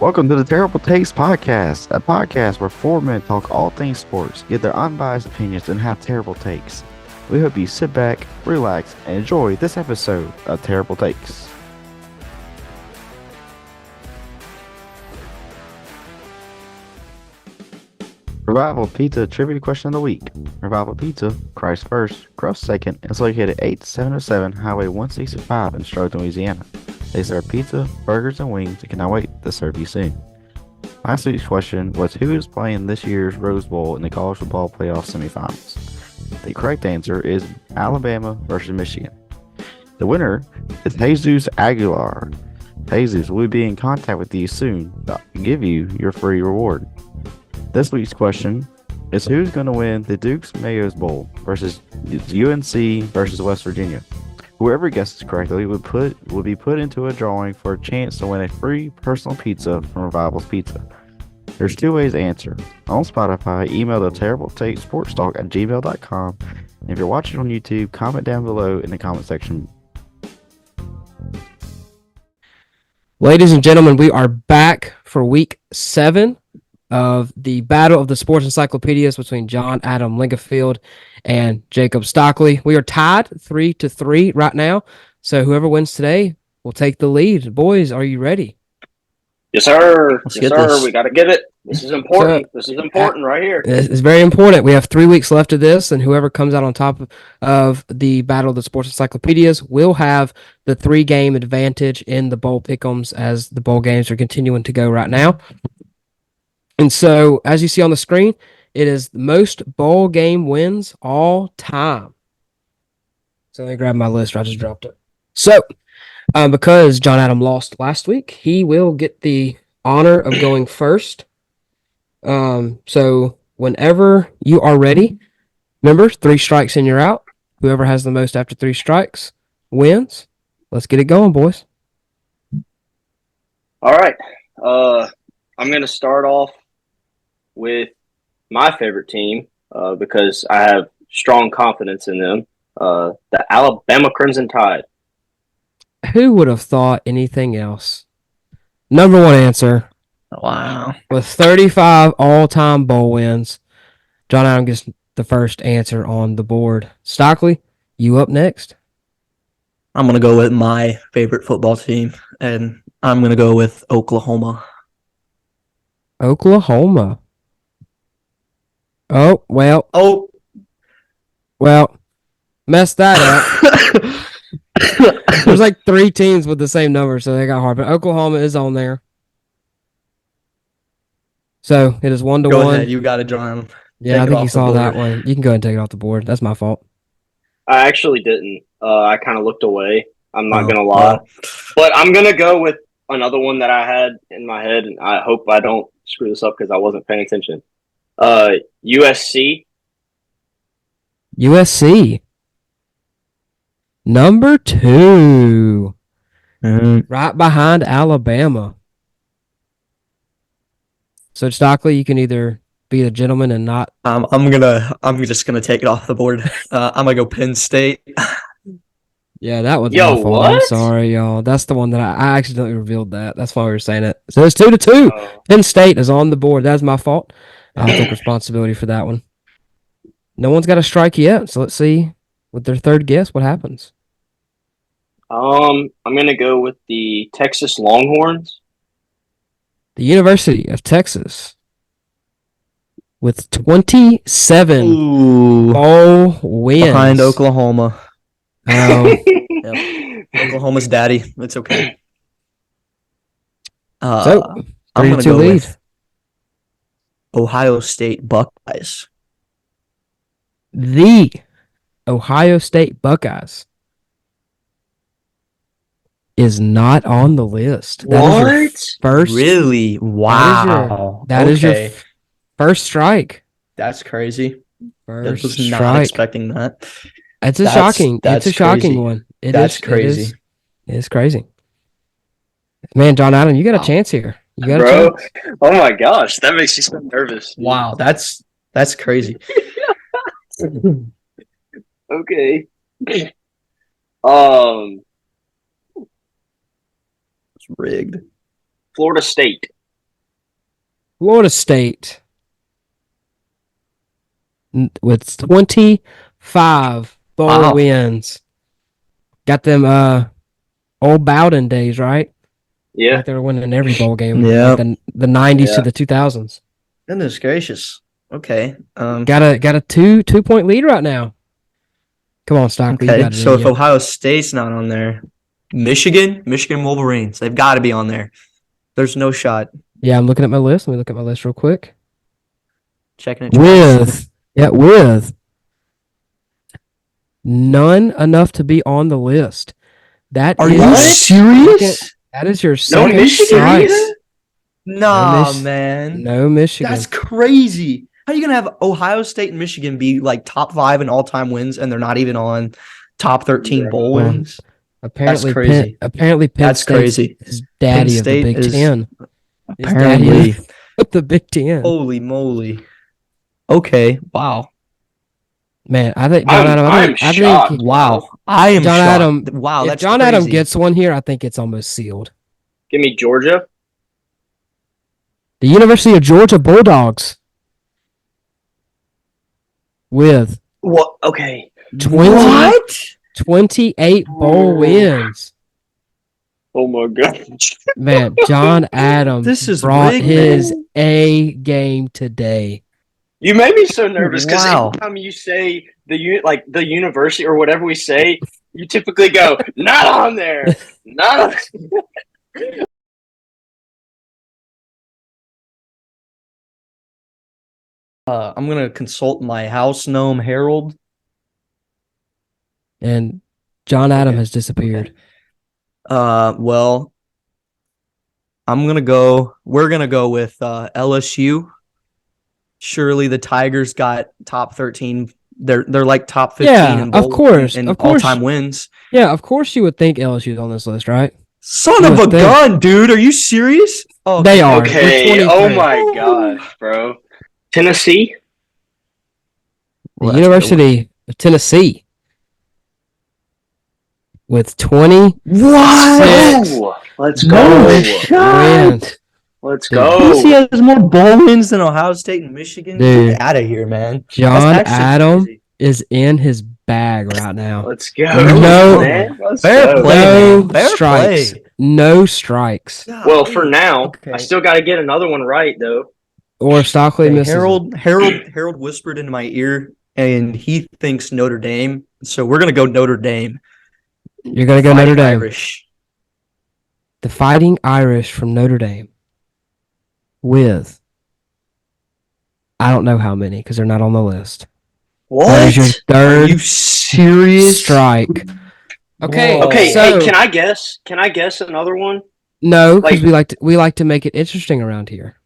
Welcome to the Terrible Takes Podcast, a podcast where four men talk all things sports, give their unbiased opinions, and have terrible takes. We hope you sit back, relax, and enjoy this episode of Terrible Takes. Revival Pizza Trivia Question of the Week. Revival Pizza, Christ first, Crust second, is located at 8707 Highway 165 in Stroton, Louisiana. They serve pizza, burgers, and wings and cannot wait to serve you soon. Last week's question was who is playing this year's Rose Bowl in the college football playoff semifinals? The correct answer is Alabama versus Michigan. The winner is Jesus Aguilar. Jesus will be in contact with you soon to give you your free reward. This week's question is who's going to win the Duke's Mayo's Bowl versus UNC versus West Virginia? Whoever guesses correctly will be put into a drawing for a chance to win a free personal pizza from Revival's Pizza. There's two ways to answer. On Spotify, email the terribletakessportstalk@gmail.com. And if you're watching on YouTube, comment down below in the comment section. Ladies and gentlemen, we are back for week 7 of the Battle of the Sports Encyclopedias between John Adam Lingafield and Jacob Stockley. We are tied 3-3 right now, so whoever wins today will take the lead. Boys, are you ready? Yes, sir. Let's yes, get sir. this. We got to get it. This is important. This is important right here. It's very important. We have 3 weeks left of this, and whoever comes out on top of the Battle of the Sports Encyclopedias will have the 3-game advantage in the bowl pick'ems as the bowl games are continuing to go right now. And so, as you see on the screen, it is the most bowl game wins all time. So let me grab my list. I just dropped it. So, because John Adam lost last week, he will get the honor of going first. So whenever you are ready, remember, 3 strikes and you're out. Whoever has the most after 3 strikes wins. Let's get it going, boys. All right. I'm going to start off with my favorite team because I have strong confidence in them. The Alabama Crimson Tide. Who would have thought anything else? Number 1 answer. Wow. With 35 all-time bowl wins, John Adam gets the first answer on the board. Stockley, you up next. I'm going to go with my favorite football team, and I'm going to go with Oklahoma. Oklahoma. Oh, well, messed that up. There's like 3 teams with the same number, so they got hard. But Oklahoma is on there. So it is 1-1. Go ahead. You got it, John. Yeah, I think you saw that one. You can go ahead and take it off the board. That's my fault. I actually didn't. I kind of looked away. I'm not going to lie. But I'm going to go with another one that I had in my head, and I hope I don't screw this up because I wasn't paying attention. USC. USC. Number 2. Right behind Alabama. So Stockley, you can either be the gentleman and not. I'm just gonna take it off the board. I'm gonna go Penn State. Yeah, that was Yo, my fault. what? I'm sorry, y'all. That's the one that I accidentally revealed that. That's why we were saying it. So it's 2-2. Penn State is on the board. That's my fault. I'll take responsibility for that one. No one's got a strike yet, so let's see with their third guess what happens. I'm gonna go with the Texas Longhorns. The University of Texas with 27 bowl wins Behind Oklahoma. Oh, Yep. Oklahoma's daddy. It's okay. so I'm gonna 3-2 go lead. with Ohio State Buckeyes. The Ohio State Buckeyes is not on the list. That is your first. Really? Wow. That is your first strike. That's crazy. I First was not strike. expecting that. It's a That's- shocking. that's It's a shocking crazy. one. That's crazy. It is crazy. Man, John Allen, you got a chance here. You got a Bro, chance. oh my gosh, that makes you so nervous. Wow, that's crazy. Okay. It's rigged. Florida State. Florida State with 25 bowl Wow. wins. Got them old Bowden days, right? Yeah. Like they were winning every bowl game. Yeah. Like the 90s Yeah. to the 2000s. Goodness gracious. Okay. Got a 2-point lead right now. Come on, Stockley. You Okay. got it So in if you. Ohio State's not on there, Michigan Wolverines, they've got to be on there. There's no shot. Yeah, I'm looking at my list. Let me look at my list real quick. Checking it twice. With none enough to be on the list. That Are is you What? serious? that is your No second Michigan strike. either? Nah, Mich- man. No Michigan. That's crazy. How are you gonna have Ohio State and Michigan be like top 5 in all-time wins, and they're not even on top 13 Yeah. bowl Well, wins? apparently crazy. Penn That's State's crazy. is daddy Penn of the State Big is- Ten. He's Apparently. daddy of the Big Ten. Holy moly. Okay. Wow. Man, I think John I'm Adam. I shocked. think Wow. I am John shocked. Adam. Wow. if That's John crazy. Adam gets one here, I think it's almost sealed. Give me Georgia. The University of Georgia Bulldogs with What? Okay. 28 bowl wins. Oh my god. Man, John Adams This is brought rigged, his man. A game today. You made me so nervous because Wow. every time you say the university or whatever we say, you typically go not on there, not on. I'm gonna consult my house gnome Harold. And John Adam Okay. has disappeared. Well, we're gonna go with LSU. Surely the Tigers got top 13. They're like top 15 Yeah, in of bowl course, in of course. all-time wins. Yeah, of course you would think LSU's on this list, right? Son You of a would think. gun, dude. Are you serious? Oh, They are. Okay. We're Oh 23. my gosh, bro. Tennessee. The Well, that's a good University of Tennessee with 20 What? Six. Oh, let's No go. shot. wins. Let's Dude. go. Tennessee has more bowl wins than Ohio State and Michigan. Dude. Get out of here, man. John That's actually Adam crazy. is in his bag right now. Let's go. No. man. Let's Fair go. play. No man. Fair strikes. play. No strikes. Well, for now, Okay. I still got to get another one right though. Or Stockley Okay, misses. Harold whispered into my ear, and he thinks Notre Dame. So we're gonna go Notre Dame. You're going to go Notre Fighting Dame. Irish. The Fighting Irish from Notre Dame with, I don't know how many because they're not on the list. That is your What? Are third you serious? strike. Okay. Whoa. Okay, So, hey, can I guess? Can I guess another one? no, because like- we like to make it interesting around here.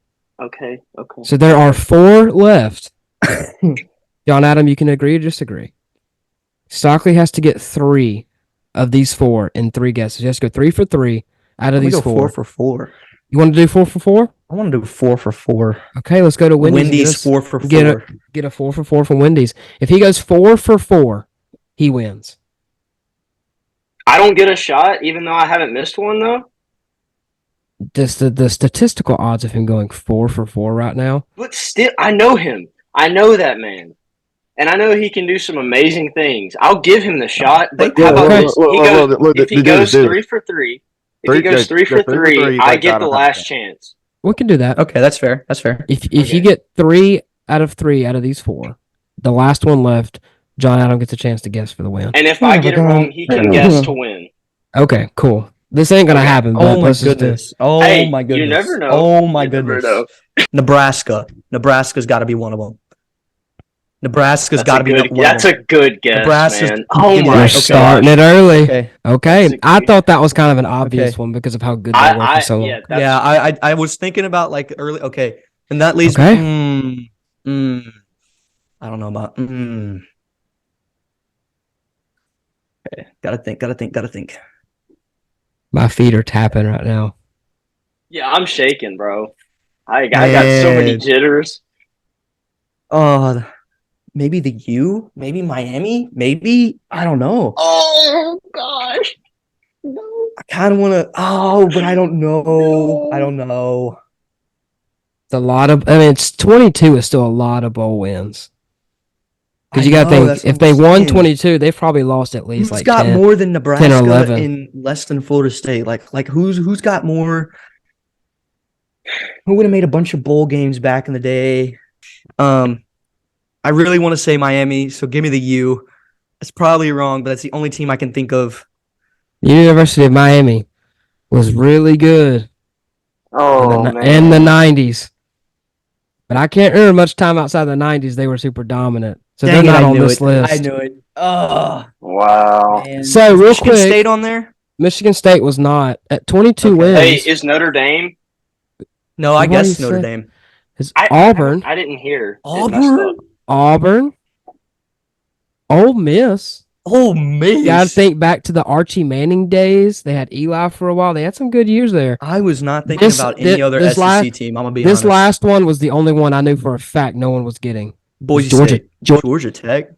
Okay. So there are 4 left. John Adam, you can agree or disagree. Stockley has to get 3 of these 4 in 3 guesses. He has to go 3 for 3 out of Let me these go 4. 4 for 4. You want to do 4 for 4? I want to do 4 for 4. Okay, let's go to Wendy's. and get Wendy's us- 4 for 4. get a 4 for 4 from Wendy's. If he goes 4 for 4, he wins. I don't get a shot, even though I haven't missed one though. Just the statistical odds of him going 4 for 4 right now. But still, I know him. I know that man, and I know he can do some amazing things. I'll give him the shot. But Yeah, how about okay. this? If he dude, goes dude. 3 for 3, if Three- he goes go- 3 go for 3 for 3, three, I like, get I the don't last have chance. We can do that. Okay, that's fair. That's fair. If Okay. you get 3 out of 3 out of these 4, the last one left, John Adam gets a chance to guess for the win. And if I get it wrong, he can guess to win. Okay, cool. This ain't gonna Okay. happen. But Oh my let's just do it. goodness. Oh Hey, my you goodness. never know. Oh my You never goodness. know. Nebraska. Nebraska's got to be one of them. Nebraska's That's got a to be good. one of That's them. a good guess, Nebraska's- man. Oh You're my You're okay. starting gosh. it early. Okay. Okay, That's a I good- thought that was kind of an obvious Okay. one because of how good they were for so long. Yeah, that's, Yeah, I was thinking about like early. Okay, and that leads. Okay. I don't know about. Okay, gotta think. My feet are tapping right now. yeah. I'm shaking, bro. I got so many Man. jitters. Maybe the U, maybe Miami, maybe I don't know. Oh gosh. No. I kind of want to. Oh, but I don't know. I don't know. It's a lot of. I mean, it's 22 is still a lot of bowl wins. Because I you got to know, think, that's if what they I'm won saying. 22, they've probably lost at least Who's like got 10. more than Nebraska 11. and less than Florida State? Like who's got more? Who would have made a bunch of bowl games back in the day? I really want to say Miami, so give me the U. It's probably wrong, but that's the only team I can think of. The University of Miami was really good Oh in man. the 90s. But I can't remember much time outside the 90s they were super dominant. So Dang they're it, not I on knew this it. list. I knew it. Oh, Wow. man. So, Is real Michigan quick- State on there? Michigan State was not. At 22 Okay. wins, Hey, is Notre Dame? No, I What do guess you Notre say? Dame. is I Auburn, I didn't hear. It messed up. Auburn, Ole Miss. Oh, man. You got to think back to the Archie Manning days. They had Eli for a while. They had some good years there. I was not thinking This- about any thi- other this SEC last- team. I'm gonna be This honest. last one was the only one I knew for a fact no one was getting. Boise Georgia- State, Georgia- Georgia Tech.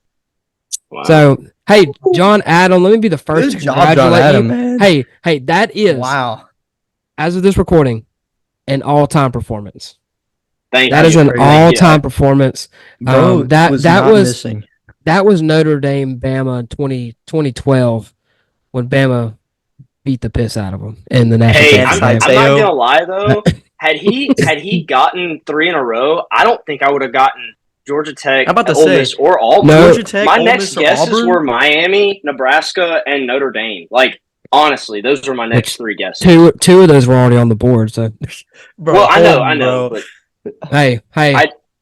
Wow. So, hey, John Adam, let me be the first Good to job, John congratulate Adam, you. man. Hey, that is, Wow. as of this recording, an all-time performance. Thank That you. is an crazy. all-time performance. Bro, that was that not was missing. that was Notre Dame Bama in 2012 when Bama beat the piss out of them in the national Hey, Chance championship I'm game. not Teo. gonna lie though. Had he gotten 3 in a row, I don't think I would have gotten Georgia Tech, I'm about to Ole say, Miss, or Auburn. No. Georgia Tech, My Ole next Miss, or guesses Auburn? were Miami, Nebraska, and Notre Dame. Like honestly, those were my next Which- 3 guesses. Two of those were already on the board. So Bro, Well, I hold know, bro. but hey,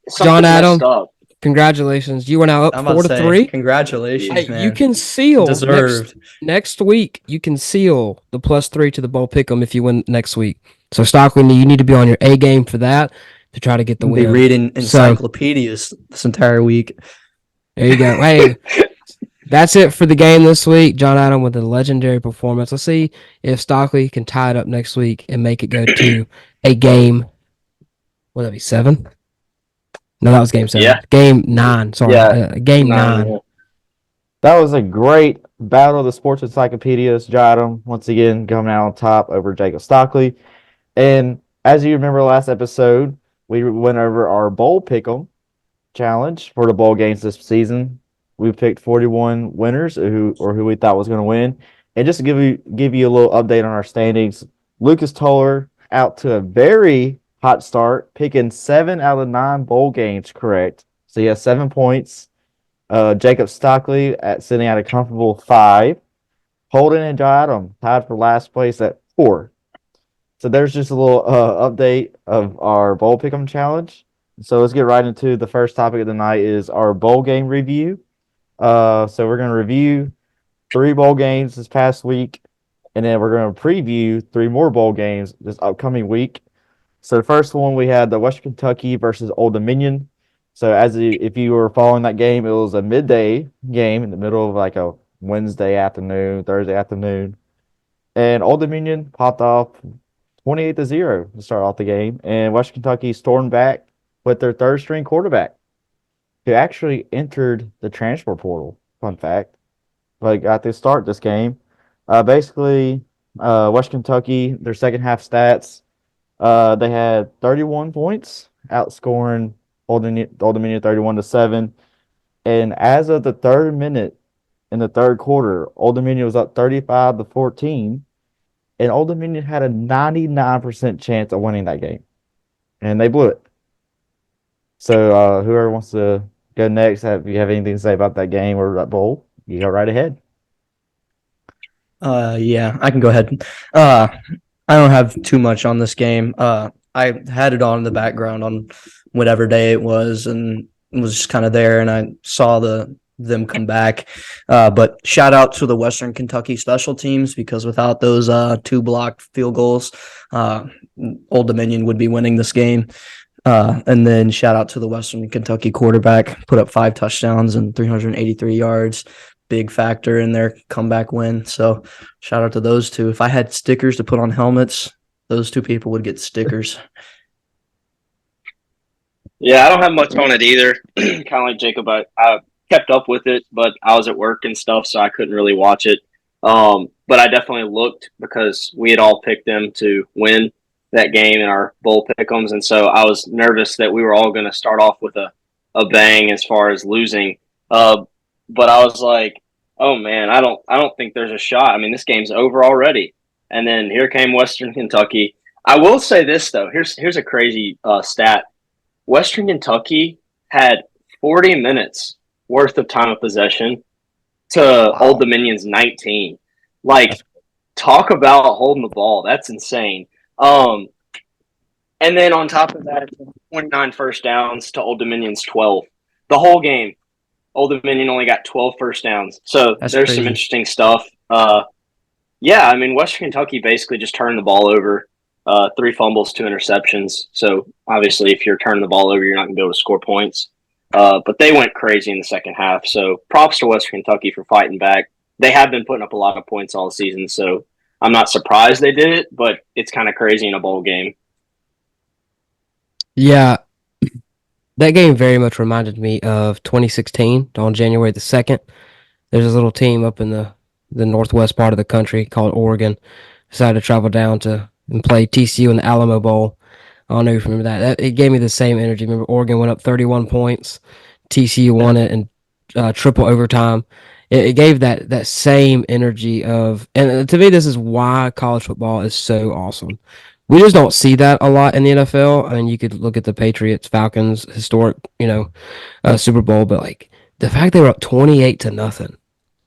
something John messed Adam, up. congratulations! You are now up I'm about 4 to to say, 3. congratulations, Hey, man. you can seal Deserved. next week. You can seal the +3 to the bowl pick'em if you win next week. So Stockley, you need to be on your A game for that to try to get the Be win. reading encyclopedias this entire week. There you go. Hey, that's it for the game this week. John Adam with a legendary performance. Let's see if Stockley can tie it up next week and make it go to a game. Would that be 7? No, that was game 7. Yeah. Game 9. Sorry. Yeah. Game 9. Yeah. That was a great battle of the sports encyclopedias. Jadam, once again, coming out on top over Jacob Stockley. And as you remember last episode, we went over our bowl pick'em challenge for the bowl games this season. We picked 41 winners who we thought was going to win. And just to give you a little update on our standings, Lucas Toller out to a very hot start, picking 7 out of 9 bowl games correct. So he has 7 points. Jacob Stockley sitting at a comfortable 5. Holden and John Adam tied for last place at 4. So there's just a little update of our bowl pick'em challenge. So let's get right into the first topic of the night is our bowl game review. So we're going to review 3 bowl games this past week, and then we're going to preview 3 more bowl games this upcoming week. So the first one, we had the Western Kentucky versus Old Dominion. So if you were following that game, it was a midday game in the middle of like a Wednesday afternoon, Thursday afternoon. And Old Dominion popped off 28-0 to start off the game. And Western Kentucky stormed back with their third-string quarterback, who actually entered the transfer portal. Fun fact. But got to start this game. Basically, Western Kentucky, their second half stats, they had 31 points, outscoring Old Dominion 31-7. And as of the 3rd minute in the 3rd quarter, Old Dominion was up 35-14. And Old Dominion had a 99% chance of winning that game. And they blew it. So whoever wants to go next, if you have anything to say about that game or that bowl, you go right ahead. Yeah, I can go ahead. I don't have too much on this game. I had it on in the background on whatever day it was and was just kind of there, and I saw them come back. But shout out to the Western Kentucky special teams, because without those 2 blocked field goals, Old Dominion would be winning this game. And then shout out to the Western Kentucky quarterback, put up 5 touchdowns and 383 yards. Big factor in their comeback win. So shout out to those 2. If I had stickers to put on helmets, those 2 people would get stickers. Yeah, I don't have much on it either. Kind of like Jacob, I kept up with it, but I was at work and stuff, so I couldn't really watch it. But I definitely looked because we had all picked them to win. that game in our bowl pick'ems, and so I was nervous that we were all going to start off with a bang as far as losing. But I was like, oh man, I don't think there's a shot. I mean, this game's over already. And then here came Western Kentucky. I will say this though. Here's a crazy stat. Western Kentucky had 40 minutes worth of time of possession to Old Dominion's 19. Like, talk about holding the ball. That's insane. And then on top of that, 29 first downs to Old Dominion's 12. The whole game, Old Dominion only got 12 first downs. So That's there's crazy. some interesting stuff. Yeah, I mean, Western Kentucky basically just turned the ball over. 3 fumbles, 2 interceptions. So obviously, if you're turning the ball over, you're not going to be able to score points. But they went crazy in the second half. So props to Western Kentucky for fighting back. They have been putting up a lot of points all season. So I'm not surprised they did it, but it's kind of crazy in a bowl game. Yeah, that game very much reminded me of 2016 on January the 2nd. There's this little team up in the northwest part of the country called Oregon. Decided to travel down to and play TCU in the Alamo Bowl. I don't know if you remember that. It gave me the same energy. Remember, Oregon went up 31 points. TCU won it in triple overtime. It gave that same energy of, and to me, this is why college football is so awesome. We just don't see that a lot in the NFL. I mean, you could look at the Patriots, Falcons, historic, Super Bowl, but like the fact they were up 28-0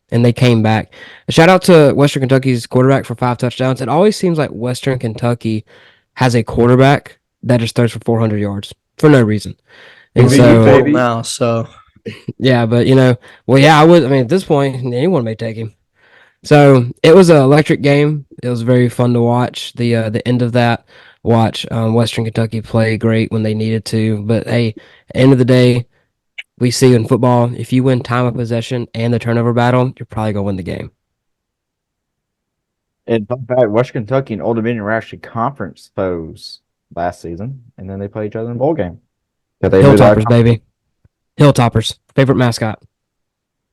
and they came back. A shout out to Western Kentucky's quarterback for 5 touchdowns. It always seems like Western Kentucky has a quarterback that just throws for 400 yards for no reason. And Maybe so, baby. Now, so yeah, but I mean, at this point, anyone may take him. So it was an electric game. It was very fun to watch. The end of that, watch Western Kentucky play great when they needed to. But hey, at the end of the day, we see in football, if you win time of possession and the turnover battle, you're probably gonna win the game. And fun fact, Western Kentucky and Old Dominion were actually conference foes last season, and then they play each other in a bowl game. 'Cause they moved out of Hilltoppers, baby. Hilltoppers. Favorite mascot.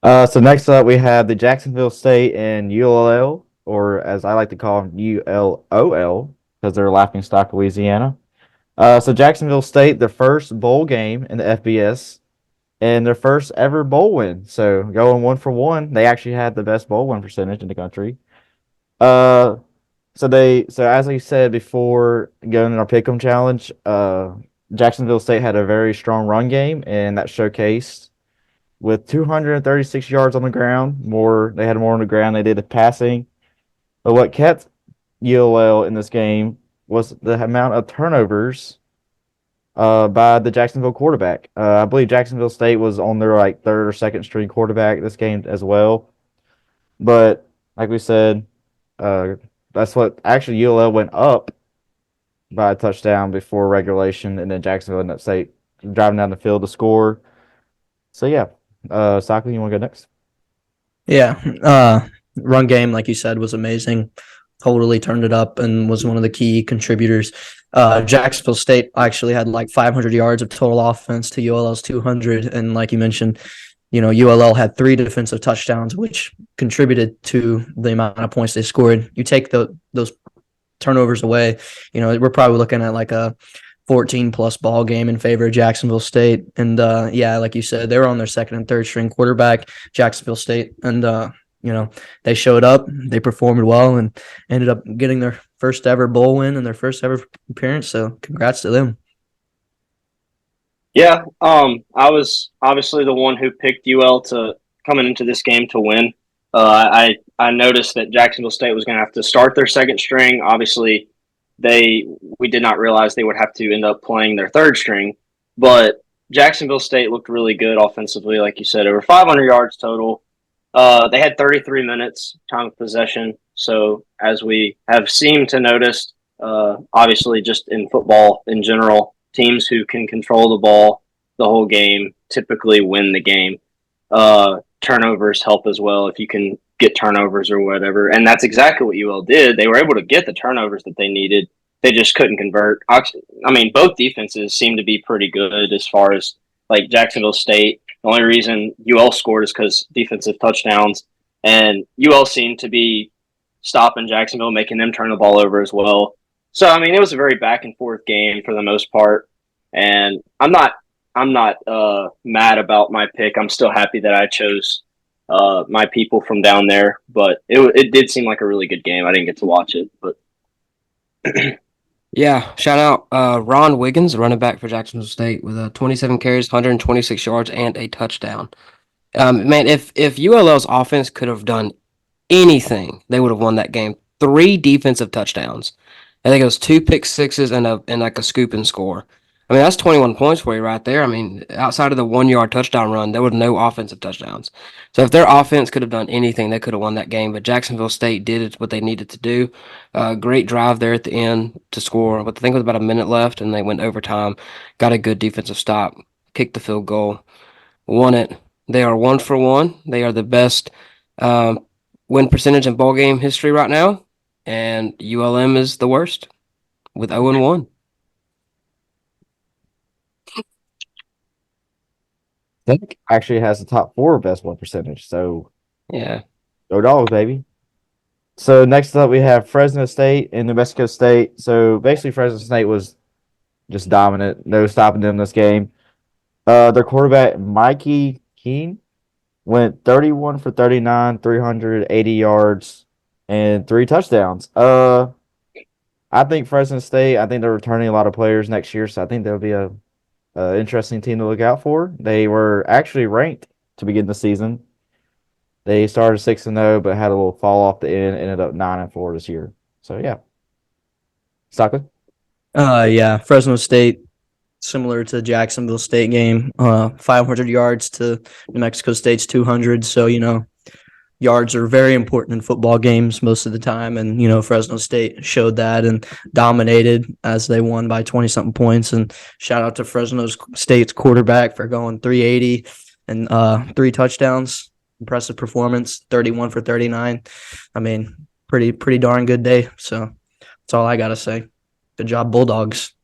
So next up, we have the Jacksonville State and ULL, or as I like to call them, ULOL, because they're Laughing Stock, Louisiana. So Jacksonville State, their first bowl game in the FBS, and their first ever bowl win. So going 1-for-1, they actually had the best bowl win percentage in the country. So as I said before, going in our Pick'em challenge, Jacksonville State had a very strong run game, and that showcased with 236 yards on the ground. They had more on the ground than they did passing. But what kept ULL in this game was the amount of turnovers by the Jacksonville quarterback. I believe Jacksonville State was on their third or second string quarterback this game as well. But like we said, that's what actually ULL went up by a touchdown before regulation, and then Jacksonville ended up driving down the field to score. So yeah. Sockley, you want to go next? yeah, run game, like you said, was amazing. Totally turned it up and was one of the key contributors. Jacksonville State actually had like 500 yards of total offense to ULL's 200, and like you mentioned, ULL had 3 defensive touchdowns, which contributed to the amount of points they scored. You take those turnovers away, we're probably looking at like a 14-plus ball game in favor of Jacksonville State. And, like you said, they were on their second and third string quarterback, Jacksonville State. And, they showed up, they performed well, and ended up getting their first ever bowl win and their first ever appearance. So congrats to them. Yeah, I was obviously the one who picked UL to coming into this game to win. I noticed that Jacksonville State was going to have to start their second string. Obviously, we did not realize they would have to end up playing their third string, but Jacksonville State looked really good offensively, like you said, over 500 yards total. They had 33 minutes time of possession. So as we have seemed to notice, obviously just in football in general, teams who can control the ball the whole game typically win the game. Turnovers help as well if you can get turnovers or whatever. And that's exactly what UL did. They were able to get the turnovers that they needed. They just couldn't convert. I mean, both defenses seem to be pretty good as far as like Jacksonville State. The only reason UL scored is because defensive touchdowns, and UL seemed to be stopping Jacksonville, making them turn the ball over as well. So I mean, it was a very back and forth game for the most part, and I'm not mad about my pick. I'm still happy that I chose my people from down there, but it did seem like a really good game. I didn't get to watch it, but Yeah, shout out Ron Wiggins, running back for Jacksonville State, with 27 carries, 126 yards, and a touchdown. Man, if ULL's offense could have done anything, they would have won that game. Three defensive touchdowns. I think it was two pick sixes and like a scoop and score. I mean, that's 21 points for you right there. I mean, outside of the 1 yard touchdown run, there were no offensive touchdowns. So if their offense could have done anything, they could have won that game. But Jacksonville State did what they needed to do. Great drive there at the end to score. But I think it was about a minute left, and they went overtime. Got a good defensive stop, kicked the field goal, won it. They are 1 for 1. They are the best win percentage in bowl game history right now, and ULM is the worst with 0-1. Think actually has the top 4 best win percentage. So Yeah. go Dogs, baby. So next up we have Fresno State and New Mexico State. So basically Fresno State was just dominant. No stopping them this game. Their quarterback, Mikey Keene, went 31 for 39, 380 yards, and 3 touchdowns. I think Fresno State, I think they're returning a lot of players next year, so I think they'll be a interesting team to look out for. They were actually ranked to begin the season. They started 6-0, but had a little fall off the end, ended up 9-4 this year. So yeah. Stockley? Yeah, Fresno State, similar to Jacksonville State game, 500 yards to New Mexico State's 200. So, yards are very important in football games most of the time. And, Fresno State showed that and dominated as they won by 20-something points. And shout out to Fresno State's quarterback for going 380 and 3 touchdowns. Impressive performance, 31 for 39. I mean, pretty darn good day. So that's all I got to say. Good job, Bulldogs.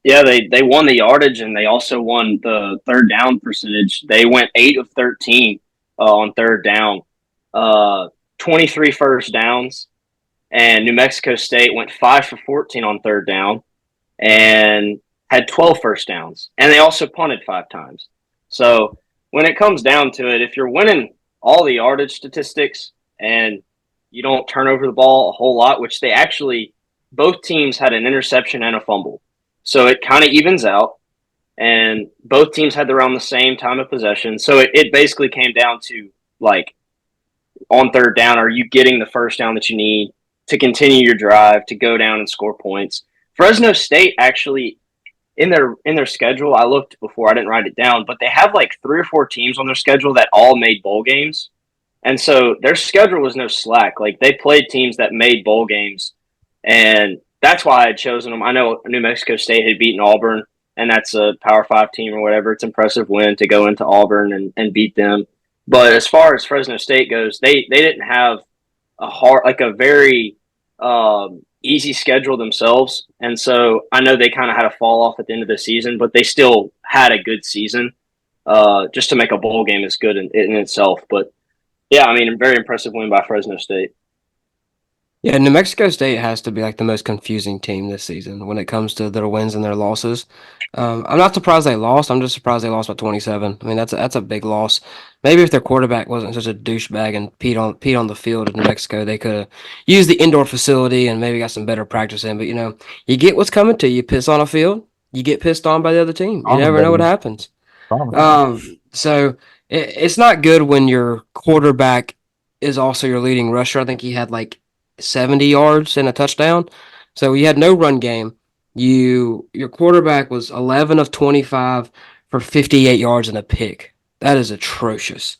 yeah, they won the yardage and they also won the third down percentage. They went 8 of 13 on third down, 23 first downs, and New Mexico State went 5 for 14 on third down and had 12 first downs, and they also punted 5 times. So when it comes down to it, if you're winning all the yardage statistics and you don't turn over the ball a whole lot, which they actually, both teams had an interception and a fumble. So it kind of evens out, and both teams had around the same time of possession. So it basically came down to, like, on third down, are you getting the first down that you need to continue your drive, to go down and score points? Fresno State actually, in their schedule, I looked before, I didn't write it down, but they have like 3 or 4 teams on their schedule that all made bowl games. And so their schedule was no slack. Like, they played teams that made bowl games, and that's why I had chosen them. I know New Mexico State had beaten Auburn, and that's a Power 5 team or whatever. It's an impressive win to go into Auburn and beat them. But as far as Fresno State goes, they didn't have a very easy schedule themselves. And so I know they kind of had a fall off at the end of the season, but they still had a good season. Just to make a bowl game is good in itself. But yeah, I mean, a very impressive win by Fresno State. Yeah, New Mexico State has to be like the most confusing team this season when it comes to their wins and their losses. I'm not surprised they lost. I'm just surprised they lost by 27. I mean, that's a big loss. Maybe if their quarterback wasn't such a douchebag and peed on the field in New Mexico, they could have used the indoor facility and maybe got some better practice in. But you get what's coming to you. Piss on a field, you get pissed on by the other team. You never know what happens. So it's not good when your quarterback is also your leading rusher. I think he had like 70 yards and a touchdown. So you had no run game. Your quarterback was 11 of 25 for 58 yards and a pick. That is atrocious.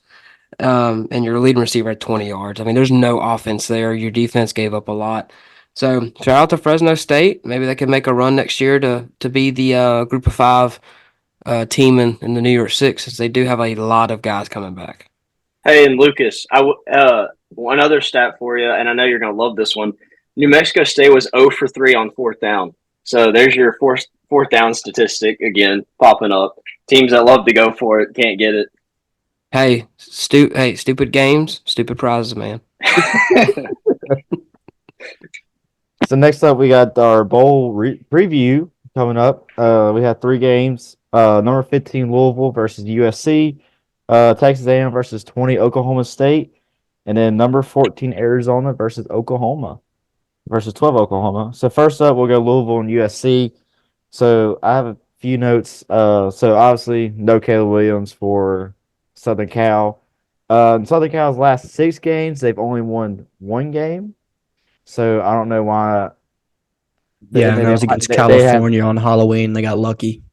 And your leading receiver had 20 yards. I mean, there's no offense there. Your defense gave up a lot. So shout out to Fresno State. Maybe they can make a run next year to be the Group of 5 team in the New York Six, since they do have a lot of guys coming back. Hey, and Lucas, one other stat for you, and I know you're going to love this one. New Mexico State was 0 for 3 on fourth down. So there's your fourth down statistic again popping up. Teams that love to go for it can't get it. Hey, stupid games, stupid prizes, man. So next up, we got our bowl preview coming up. We have 3 games. Number 15 Louisville versus USC. Texas A&M versus 20 Oklahoma State, and then number 14 Arizona versus Oklahoma versus 12 Oklahoma. So first up, we'll go Louisville and USC. So I have a few notes. So obviously no Caleb Williams for Southern Cal. In Southern Cal's last 6 games, they've only won 1 game. So I don't know why. Yeah, and that was against California on Halloween. They got lucky.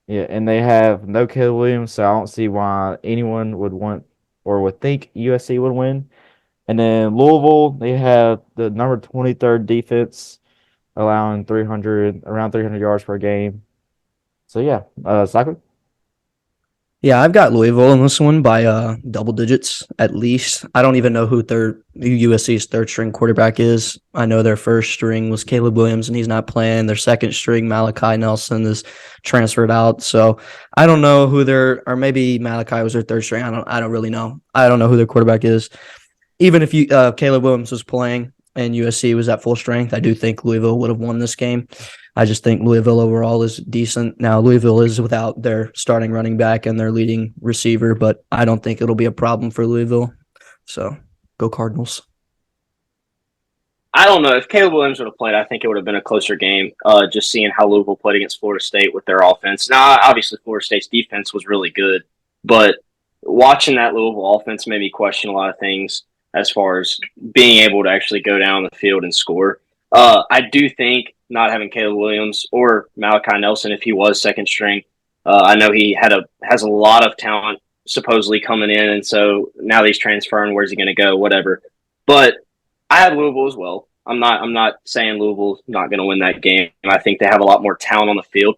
Yeah, and they have no Caleb Williams, so I don't see why anyone would want or would think USC would win. And then Louisville, they have the number 23rd defense, allowing around 300 yards per game. So yeah, Cycling. Yeah, I've got Louisville in this one by double digits at least. I don't even know who USC's third string quarterback is. I know their first string was Caleb Williams and he's not playing. Their second string, Malachi Nelson, is transferred out. So I don't know who or maybe Malachi was their third string. I don't really know. I don't know who their quarterback is. Even if Caleb Williams was playing and USC was at full strength, I do think Louisville would have won this game. I just think Louisville overall is decent. Now, Louisville is without their starting running back and their leading receiver, but I don't think it'll be a problem for Louisville. So, go Cardinals. I don't know. If Caleb Williams would have played, I think it would have been a closer game. Just seeing how Louisville played against Florida State with their offense. Now, obviously, Florida State's defense was really good, but watching that Louisville offense made me question a lot of things as far as being able to actually go down the field and score. I do think not having Caleb Williams or Malachi Nelson, if he was second string, I know he has a lot of talent supposedly coming in, and so now he's transferring. Where's he going to go? Whatever. But I have Louisville as well. I'm not saying Louisville's not going to win that game. I think they have a lot more talent on the field,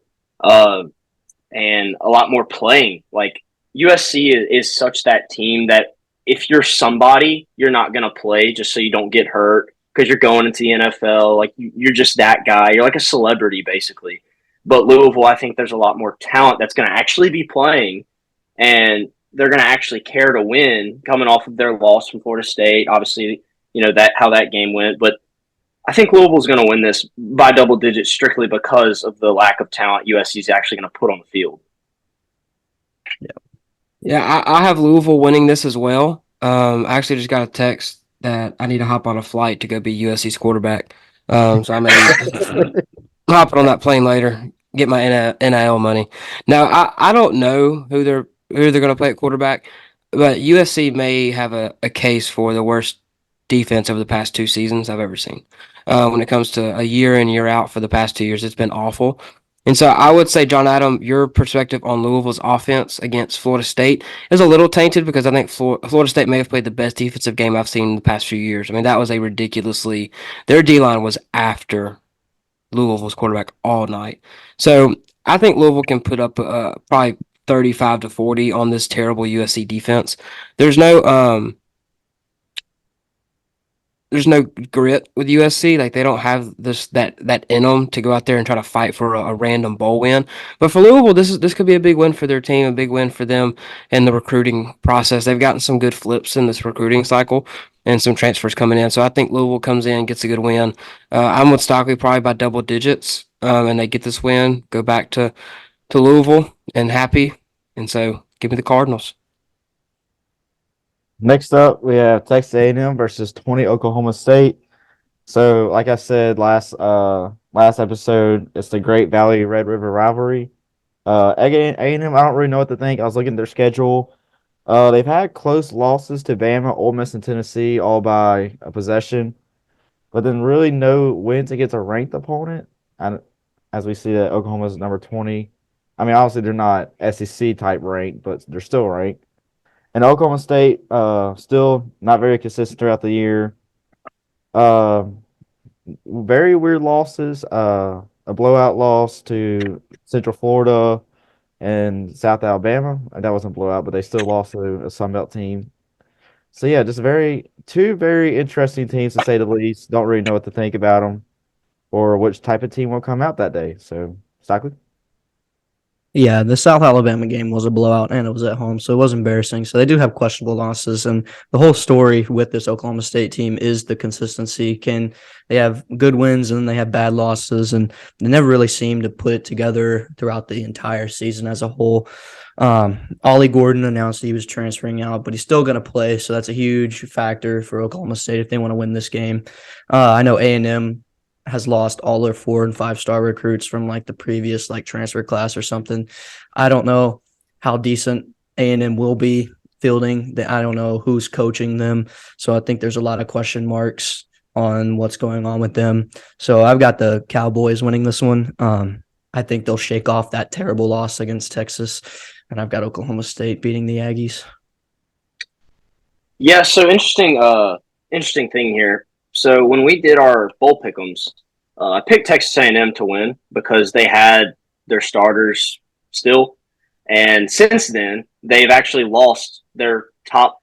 and a lot more playing. Like USC is such that team that if you're somebody, you're not going to play just so you don't get hurt because you're going into the NFL. Like you're just that guy. You're like a celebrity basically. But Louisville, I think there's a lot more talent that's going to actually be playing, and they're going to actually care to win coming off of their loss from Florida State. Obviously, you know that how that game went, but I think Louisville's going to win this by double digits strictly because of the lack of talent USC is actually going to put on the field. Yeah, I have Louisville winning this as well. I actually just got a text that I need to hop on a flight to go be USC's quarterback. So I may hop on that plane later, get my NIL money. Now I don't know who they're going to play at quarterback, but USC may have a case for the worst defense over the past 2 seasons I've ever seen. When it comes to a year in, year out for the past 2 years, it's been awful. And so I would say, John Adam, your perspective on Louisville's offense against Florida State is a little tainted because I think Florida State may have played the best defensive game I've seen in the past few years. I mean, that was a ridiculously – their D-line was after Louisville's quarterback all night. So I think Louisville can put up probably 35 to 40 on this terrible USC defense. There's no grit with USC. Like they don't have that in them to go out there and try to fight for a random bowl win. But for Louisville, this could be a big win for their team, a big win for them in the recruiting process. They've gotten some good flips in this recruiting cycle and some transfers coming in. So I think Louisville comes in, gets a good win. I'm with Stockley probably by double digits, and they get this win, go back to Louisville and happy. And so give me the Cardinals. Next up, we have Texas A&M versus 20 Oklahoma State. So, like I said last episode, it's the Great Valley Red River rivalry. A&M, I don't really know what to think. I was looking at their schedule. They've had close losses to Bama, Ole Miss, and Tennessee, all by a possession, but then really no wins against a ranked opponent. And as we see that Oklahoma's number 20. I mean, obviously they're not SEC type ranked, but they're still ranked. And Oklahoma State, still not very consistent throughout the year. Very weird losses. A blowout loss to Central Florida and South Alabama. That wasn't a blowout, but they still lost to a Sun Belt team. So yeah, just two very interesting teams to say the least. Don't really know what to think about them or which type of team will come out that day. So, Stockley? Yeah, the South Alabama game was a blowout and it was at home, so it was embarrassing. So they do have questionable losses, and the whole story with this Oklahoma State team is the consistency. Can they have good wins and then they have bad losses, and they never really seem to put it together throughout the entire season as a whole. Ollie Gordon announced he was transferring out, but he's still going to play, so that's a huge factor for Oklahoma State if they want to win this game. I know A&M has lost all their 4 and 5 star recruits from like the previous like transfer class or something. I don't know how decent A&M will be fielding. I don't know who's coaching them. So I think there's a lot of question marks on what's going on with them. So I've got the Cowboys winning this one. I think they'll shake off that terrible loss against Texas, and I've got Oklahoma State beating the Aggies. Yeah, so interesting thing here. So when we did our bowl pick'ems, I picked Texas A&M to win because they had their starters still, and since then they've actually lost their top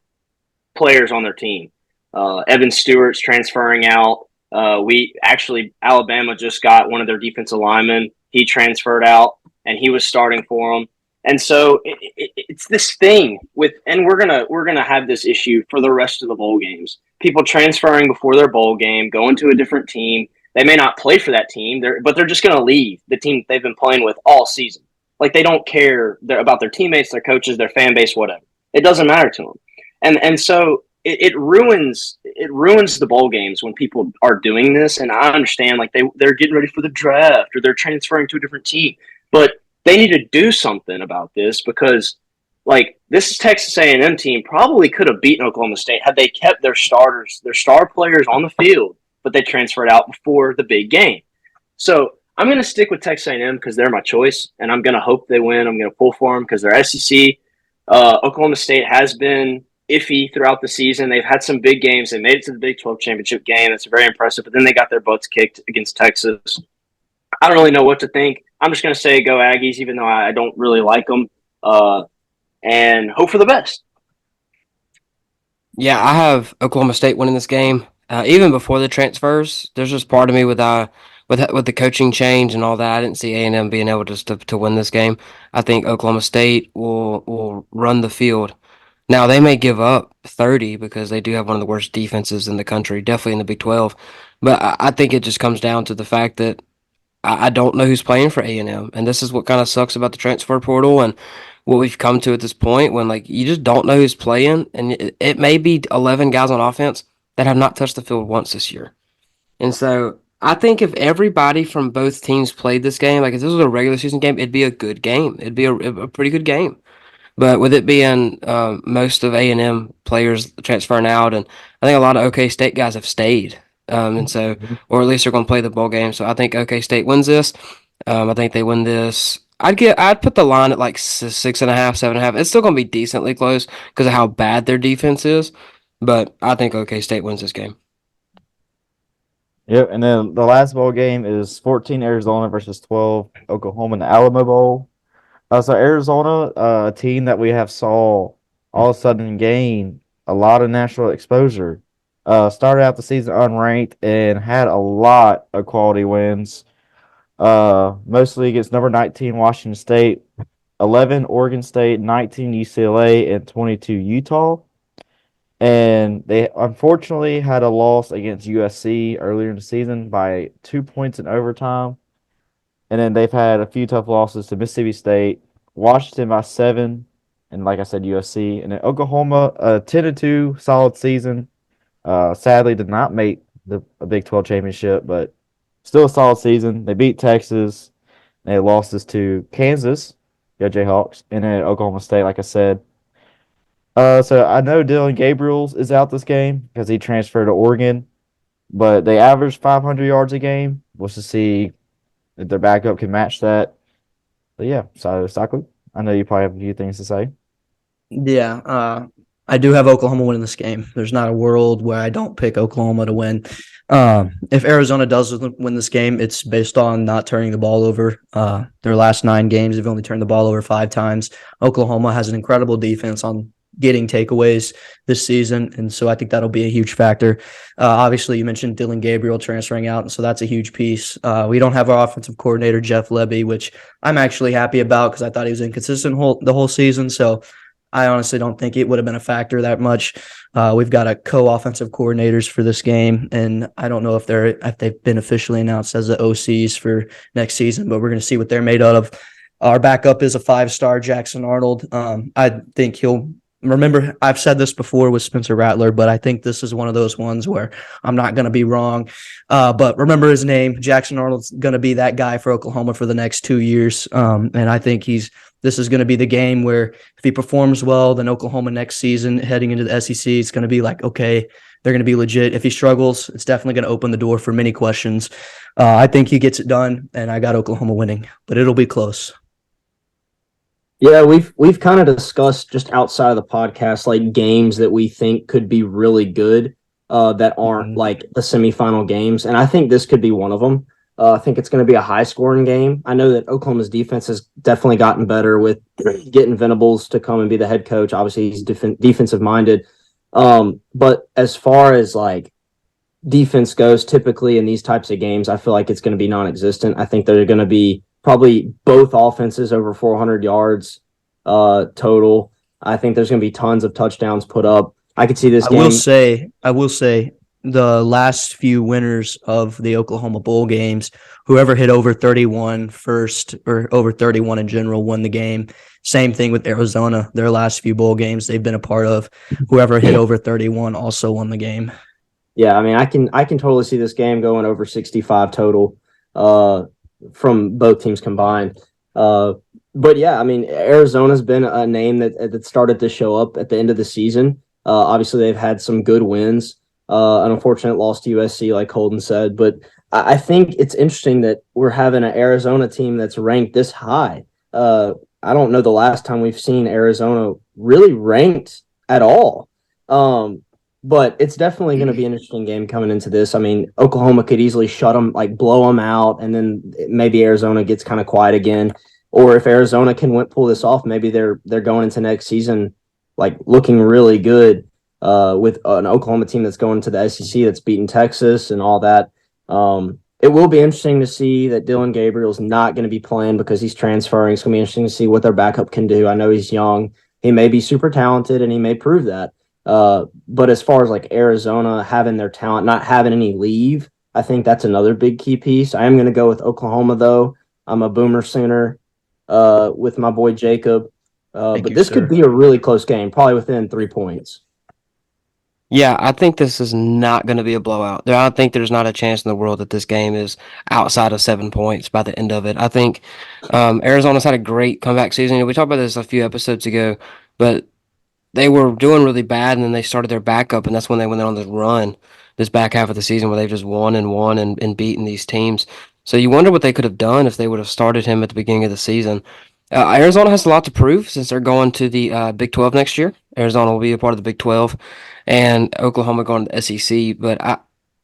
players on their team. Evan Stewart's transferring out. Alabama just got one of their defensive linemen. He transferred out, and he was starting for them. And so it's this thing and we're gonna have this issue for the rest of the bowl games. People transferring before their bowl game, going to a different team. They may not play for that team, but they're just gonna leave the team they've been playing with all season. Like they don't care about their teammates, their coaches, their fan base, whatever. It doesn't matter to them. And so it ruins the bowl games when people are doing this. And I understand like they're getting ready for the draft or they're transferring to a different team, but they need to do something about this because like this Texas A&M team probably could have beaten Oklahoma State had they kept their starters, their star players on the field, but they transferred out before the big game. So I'm going to stick with Texas A&M because they're my choice, and I'm going to hope they win. I'm going to pull for them because they're SEC. Oklahoma State has been iffy throughout the season. They've had some big games. They made it to the Big 12 championship game. That's very impressive, but then they got their butts kicked against Texas. I don't really know what to think. I'm just going to say go Aggies, even though I don't really like them, and hope for the best. Yeah, I have Oklahoma State winning this game. Even before the transfers, there's just part of me with the coaching change and all that. I didn't see A&M being able to win this game. I think Oklahoma State will run the field. Now they may give up 30 because they do have one of the worst defenses in the country, definitely in the Big 12. But I think it just comes down to the fact that I don't know who's playing for A&M, and this is what kind of sucks about the transfer portal and what we've come to at this point when like you just don't know who's playing, and it may be 11 guys on offense that have not touched the field once this year. And so I think if everybody from both teams played this game, like if this was a regular season game, it'd be a good game. It'd be a pretty good game. But with it being most of A&M players transferring out, and I think a lot of OK State guys have stayed. And so, or at least they're going to play the bowl game. So I think OK State wins this. I think they win this. I'd put the line at like 6.5, 7.5. It's still going to be decently close because of how bad their defense is. But I think OK State wins this game. Yep, and then the last bowl game is 14 Arizona versus 12 Oklahoma in the Alamo Bowl. So Arizona, a team that we have saw all of a sudden gain a lot of national exposure. Started out the season unranked and had a lot of quality wins. Mostly against number 19 Washington State, 11 Oregon State, 19 UCLA, and 22 Utah. And they unfortunately had a loss against USC earlier in the season by 2 points in overtime. And then they've had a few tough losses to Mississippi State, Washington by 7, and like I said, USC. And then Oklahoma, a 10-2 solid season. Sadly, did not make the Big 12 championship, but still a solid season. They beat Texas. They lost this to Kansas, the Jayhawks, and then Oklahoma State, like I said. So I know Dylan Gabriels is out this game because he transferred to Oregon, but they averaged 500 yards a game. We'll just see if their backup can match that. But yeah, so Stockley, I know you probably have a few things to say. Yeah, I do have Oklahoma winning this game. There's not a world where I don't pick Oklahoma to win. If Arizona does win this game, it's based on not turning the ball over. Their last 9 games, they've only turned the ball over 5 times. Oklahoma has an incredible defense on getting takeaways this season. And so I think that'll be a huge factor. Obviously, you mentioned Dylan Gabriel transferring out, and so that's a huge piece. We don't have our offensive coordinator, Jeff Levy, which I'm actually happy about because I thought he was inconsistent the whole season. So I honestly don't think it would have been a factor that much. We've got a co-offensive coordinators for this game, and I don't know if they've been officially announced as the OCs for next season, but we're going to see what they're made out of. Our backup is a 5-star Jackson Arnold. I think he'll remember. I've said this before with Spencer Rattler, but I think this is one of those ones where I'm not going to be wrong. But remember his name. Jackson Arnold's going to be that guy for Oklahoma for the next 2 years, and I think this is going to be the game where if he performs well, then Oklahoma next season heading into the SEC, it's going to be like, okay, they're going to be legit. If he struggles, it's definitely going to open the door for many questions. I think he gets it done, and I got Oklahoma winning, but it'll be close. Yeah, we've kind of discussed just outside of the podcast, like games that we think could be really good that aren't like the semifinal games. And I think this could be one of them. I think it's going to be a high-scoring game. I know that Oklahoma's defense has definitely gotten better with getting Venables to come and be the head coach. Obviously, he's defensive-minded. But as far as, like, defense goes, typically in these types of games, I feel like it's going to be non-existent. I think they're going to be probably both offenses over 400 yards total. I think there's going to be tons of touchdowns put up. I could see this game. I will say the last few winners of the Oklahoma Bowl games, whoever hit over 31 first or over 31 in general won the game. Same thing with Arizona. Their last few bowl games they've been a part of, whoever hit over 31 also won the game. Yeah, I mean, I can totally see this game going over 65 total from both teams combined. But yeah, I mean, Arizona's been a name that started to show up at the end of the season. Obviously, they've had some good wins. An unfortunate loss to USC, like Holden said. But I think it's interesting that we're having an Arizona team that's ranked this high. I don't know the last time we've seen Arizona really ranked at all. But it's definitely going to be an interesting game coming into this. I mean, Oklahoma could easily shut them, like blow them out, and then maybe Arizona gets kind of quiet again. Or if Arizona can pull this off, maybe they're going into next season like looking really good with an Oklahoma team that's going to the SEC that's beaten Texas and all that. It will be interesting to see that Dylan Gabriel's not going to be playing because he's transferring. It's going to be interesting to see what their backup can do. I know he's young. He may be super talented, and he may prove that. But as far as like Arizona having their talent, not having any leave, I think that's another big key piece. I am going to go with Oklahoma, though. I'm a Boomer Sooner with my boy Jacob. But this could be a really close game, probably within 3 points. Yeah, I think this is not going to be a blowout. I think there's not a chance in the world that this game is outside of 7 points by the end of it. I think Arizona's had a great comeback season. We talked about this a few episodes ago, but they were doing really bad, and then they started their backup, and that's when they went on this run, this back half of the season where they've just won and beaten these teams. So you wonder what they could have done if they would have started him at the beginning of the season. Arizona has a lot to prove since they're going to the Big 12 next year. Arizona will be a part of the Big 12, and Oklahoma going to the SEC. But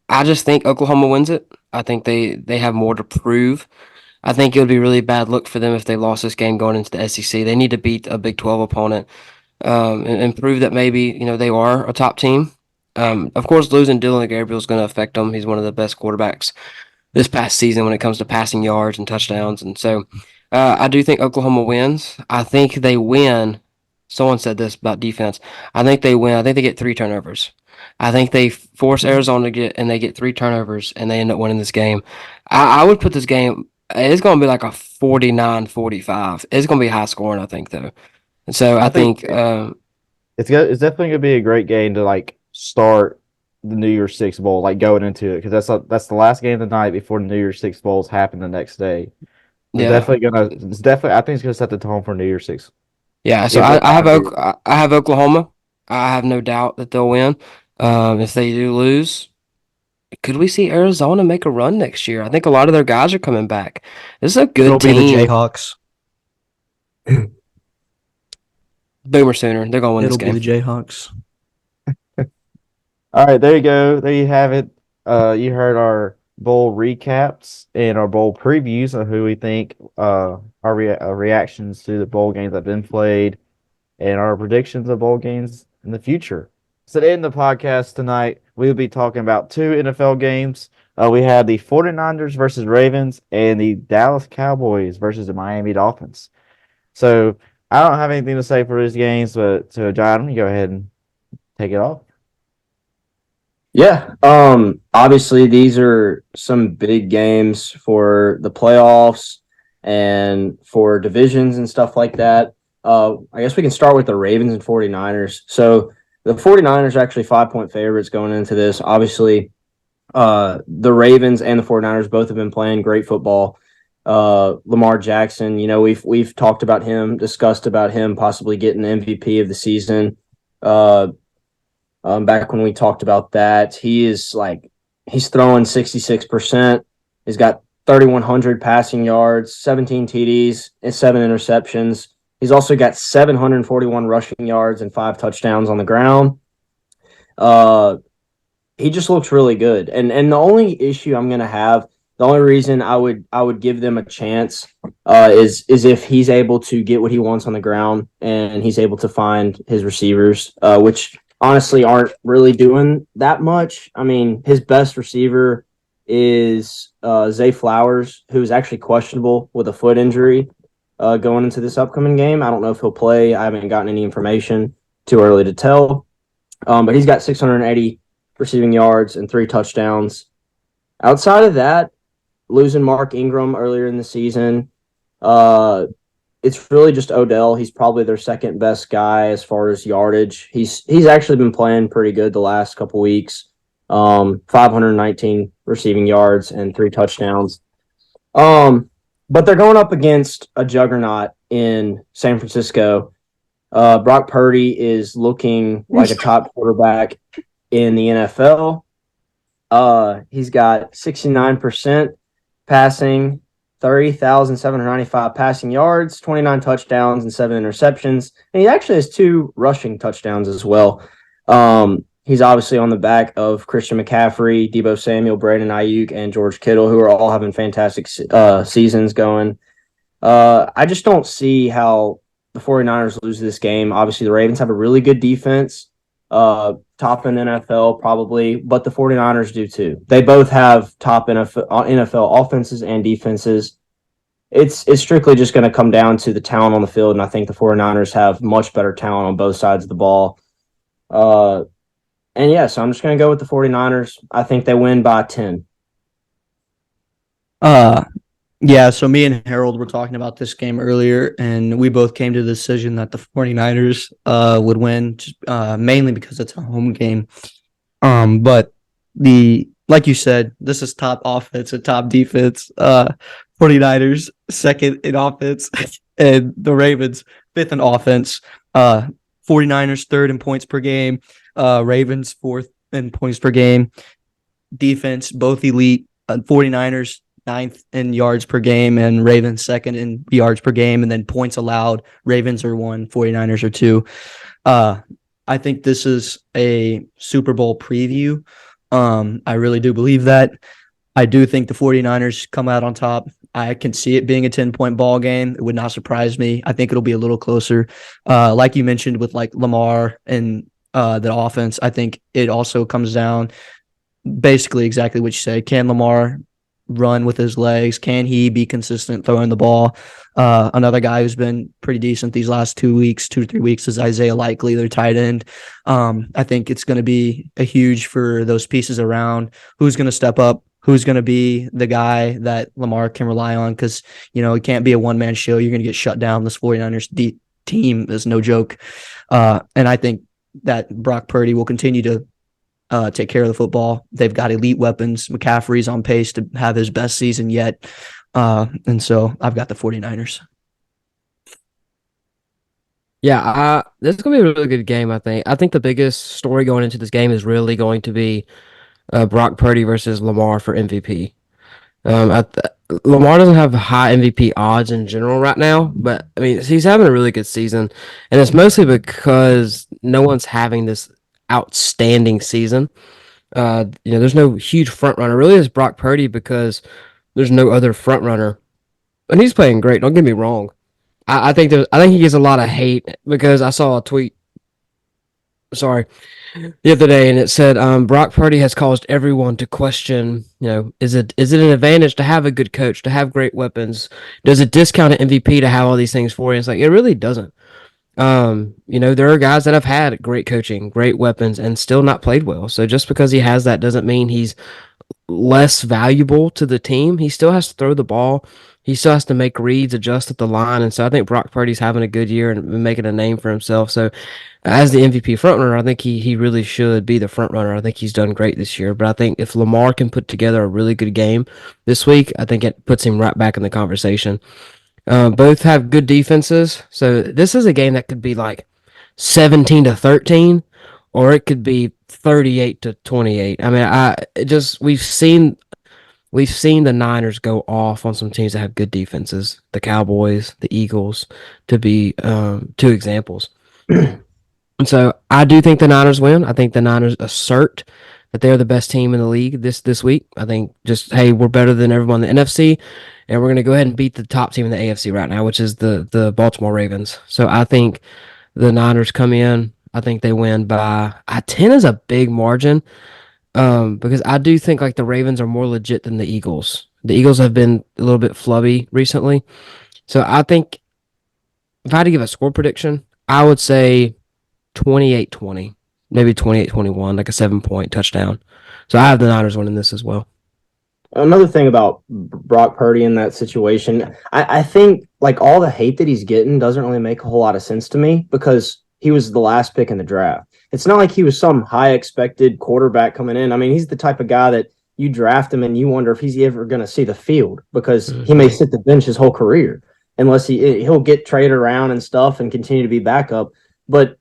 I just think Oklahoma wins it. I think they have more to prove. I think it would be a really bad look for them if they lost this game going into the SEC. They need to beat a Big 12 opponent and prove that maybe they are a top team. Of course, losing Dylan Gabriel is going to affect them. He's one of the best quarterbacks this past season when it comes to passing yards and touchdowns, and so I do think Oklahoma wins. I think they win. Someone said this about defense. I think they win. I think they get 3 turnovers. I think they force Arizona they get 3 turnovers, and they end up winning this game. I would put this game, it's going to be like a 49-45. It's going to be high scoring, I think, though. And so I think it's definitely gonna be a great game to like start the New Year's Six Bowl, like going into it, because that's the last game of the night before the New Year's Six Bowls happen the next day. I think it's gonna set the tone for New Year's Six. Yeah, so I have Oklahoma. I have no doubt that they'll win. If they do lose, could we see Arizona make a run next year? I think a lot of their guys are coming back. This is a good team. It'll be the Jayhawks. Boomer Sooner. They're going to win this game. It'll be the Jayhawks. All right, there you go. There you have it. You heard our bowl recaps and our bowl previews of who we think our reactions to the bowl games that have been played. and our predictions of bowl games in the future. So to end the podcast tonight, we will be talking about two NFL games. We have the 49ers versus Ravens and the Dallas Cowboys versus the Miami Dolphins. So I don't have anything to say for these games, but so John, you go ahead and take it off. Yeah. Obviously these are some big games for the playoffs and for divisions and stuff like that. I guess we can start with the Ravens and 49ers. So the 49ers are actually 5-point favorites going into this. Obviously, the Ravens and the 49ers both have been playing great football. Lamar Jackson, we've talked about him, discussed about him possibly getting the MVP of the season. Back when we talked about that, he's throwing 66%. He's got 3,100 passing yards, 17 TDs, and 7 interceptions. He's also got 741 rushing yards and 5 touchdowns on the ground. He just looks really good. And the only issue I'm gonna have, the only reason I would give them a chance is if he's able to get what he wants on the ground and he's able to find his receivers, which honestly aren't really doing that much. I mean, his best receiver is Zay Flowers, who is actually questionable with a foot injury going into this upcoming game. I don't know if he'll play. I haven't gotten any information. Too early to tell. But he's got 680 receiving yards and 3 touchdowns. Outside of that, losing Mark Ingram earlier in the season, it's really just Odell. He's probably their second best guy as far as yardage. He's actually been playing pretty good the last couple weeks. 519 receiving yards and 3 touchdowns. But they're going up against a juggernaut in San Francisco. Brock Purdy is looking like a top quarterback in the NFL. He's got 69% passing, 30,795 passing yards, 29 touchdowns, and 7 interceptions. And he actually has 2 rushing touchdowns as well. He's obviously on the back of Christian McCaffrey, Deebo Samuel, Brandon Ayuk, and George Kittle, who are all having fantastic seasons going. I just don't see how the 49ers lose this game. Obviously, the Ravens have a really good defense, top in NFL probably, but the 49ers do too. They both have top NFL offenses and defenses. It's strictly just going to come down to the talent on the field, and I think the 49ers have much better talent on both sides of the ball. And yeah, so I'm just going to go with the 49ers. I think they win by 10. Yeah, so me and Harold were talking about this game earlier, and we both came to the decision that the 49ers would win, mainly because it's a home game. But like you said, this is top offense and top defense. 49ers second in offense, and the Ravens fifth in offense. 49ers third in points per game. Ravens fourth in points per game. Defense, both elite. 49ers ninth in yards per game, and Ravens second in yards per game, and then points allowed. Ravens are 1, 49ers are 2. I think this is a Super Bowl preview. I really do believe that. I do think the 49ers come out on top. I can see it being a 10-point ball game. It would not surprise me. I think it'll be a little closer. Like you mentioned with like Lamar and the offense, I think it also comes down basically exactly what you say. Can Lamar run with his legs? Can he be consistent throwing the ball? Another guy who's been pretty decent these last 2 to 3 weeks is Isaiah Likely, their tight end. I think it's going to be a huge for those pieces around. Who's going to step up? Who's going to be the guy that Lamar can rely on? Because, it can't be a one-man show. You're going to get shut down. This 49ers team is no joke. And I think that Brock Purdy will continue to take care of the football. They've got elite weapons. McCaffrey's on pace to have his best season yet. And so I've got the 49ers. Yeah, this is going to be a really good game, I think. I think the biggest story going into this game is really going to be Brock Purdy versus Lamar for MVP. Lamar doesn't have high MVP odds in general right now, but I mean, he's having a really good season, and it's mostly because no one's having this outstanding season. There's no huge front runner. Really, it's Brock Purdy because there's no other front runner, and he's playing great. Don't get me wrong, I think he gets a lot of hate because I saw a tweet. Sorry, the other day, and it said Brock Purdy has caused everyone to question. Is it an advantage to have a good coach, to have great weapons? Does it discount an MVP to have all these things for you? It's like it really doesn't. There are guys that have had great coaching, great weapons, and still not played well. So just because he has that doesn't mean he's less valuable to the team. He still has to throw the ball. He still has to make reads, adjust at the line. And so I think Brock Purdy's having a good year and making a name for himself. So as the MVP frontrunner, I think he really should be the frontrunner. I think he's done great this year. But I think if Lamar can put together a really good game this week, I think it puts him right back in the conversation. Both have good defenses. So this is a game that could be like 17-13, or it could be 38-28. I mean, we've seen the Niners go off on some teams that have good defenses. The Cowboys, the Eagles, to be two examples. And so I do think the Niners win. I think the Niners assert that they're the best team in the league this week. I think hey, we're better than everyone in the NFC, and we're going to go ahead and beat the top team in the AFC right now, which is the Baltimore Ravens. So I think the Niners come in. I think they win by 10 is a big margin, because I do think like the Ravens are more legit than the Eagles. The Eagles have been a little bit flubby recently. So I think if I had to give a score prediction, I would say 28-20, maybe 28-21, like a 7-point touchdown. So I have the Niners winning this as well. Another thing about Brock Purdy in that situation, I think like all the hate that he's getting doesn't really make a whole lot of sense to me because he was the last pick in the draft. It's not like he was some high expected quarterback coming in. I mean, he's the type of guy that you draft him and you wonder if he's ever going to see the field because he may sit the bench his whole career unless he'll get traded around and stuff and continue to be backup. But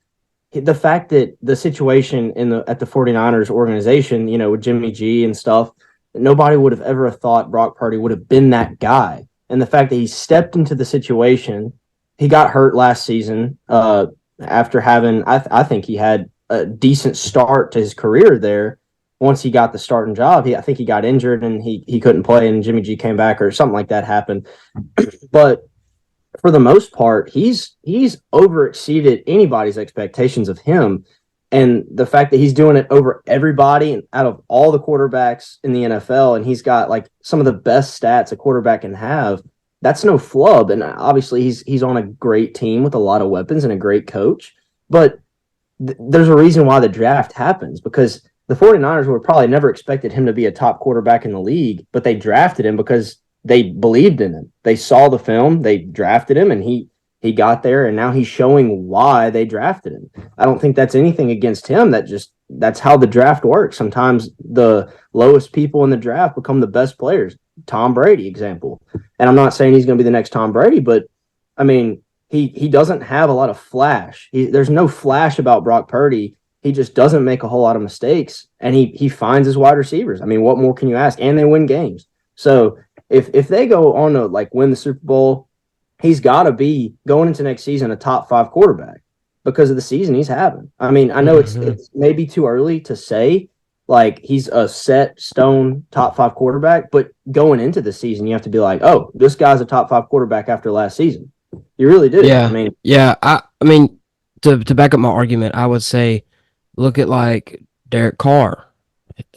the fact that the situation at the 49ers organization, with Jimmy G and stuff, nobody would have ever thought Brock Purdy would have been that guy. And the fact that he stepped into the situation, he got hurt last season after having, I think he had a decent start to his career there. Once he got the starting job, I think he got injured and he couldn't play and Jimmy G came back or something like that happened. But for the most part, he's overexceeded anybody's expectations of him. And the fact that he's doing it over everybody and out of all the quarterbacks in the NFL, and he's got like some of the best stats a quarterback can have, that's no flub. And obviously he's on a great team with a lot of weapons and a great coach. But there's a reason why the draft happens because the 49ers would probably never expected him to be a top quarterback in the league, but they drafted him because they believed in him. They saw the film, they drafted him, and he got there, and now he's showing why they drafted him. I don't think that's anything against him. That's how the draft works. Sometimes the lowest people in the draft become the best players. Tom Brady example. And I'm not saying he's going to be the next Tom Brady, but I mean, he doesn't have a lot of flash. There's no flash about Brock Purdy. He just doesn't make a whole lot of mistakes, and he finds his wide receivers. I mean, what more can you ask? And they win games. So if they go on to like win the Super Bowl, he's got to be going into next season a top 5 quarterback because of the season he's having. I mean, I know it's maybe too early to say like he's a set stone top 5 quarterback, but going into the season, you have to be like, oh, this guy's a top 5 quarterback after last season. You really do. Yeah. I mean, to back up my argument, I would say, look at like Derek Carr.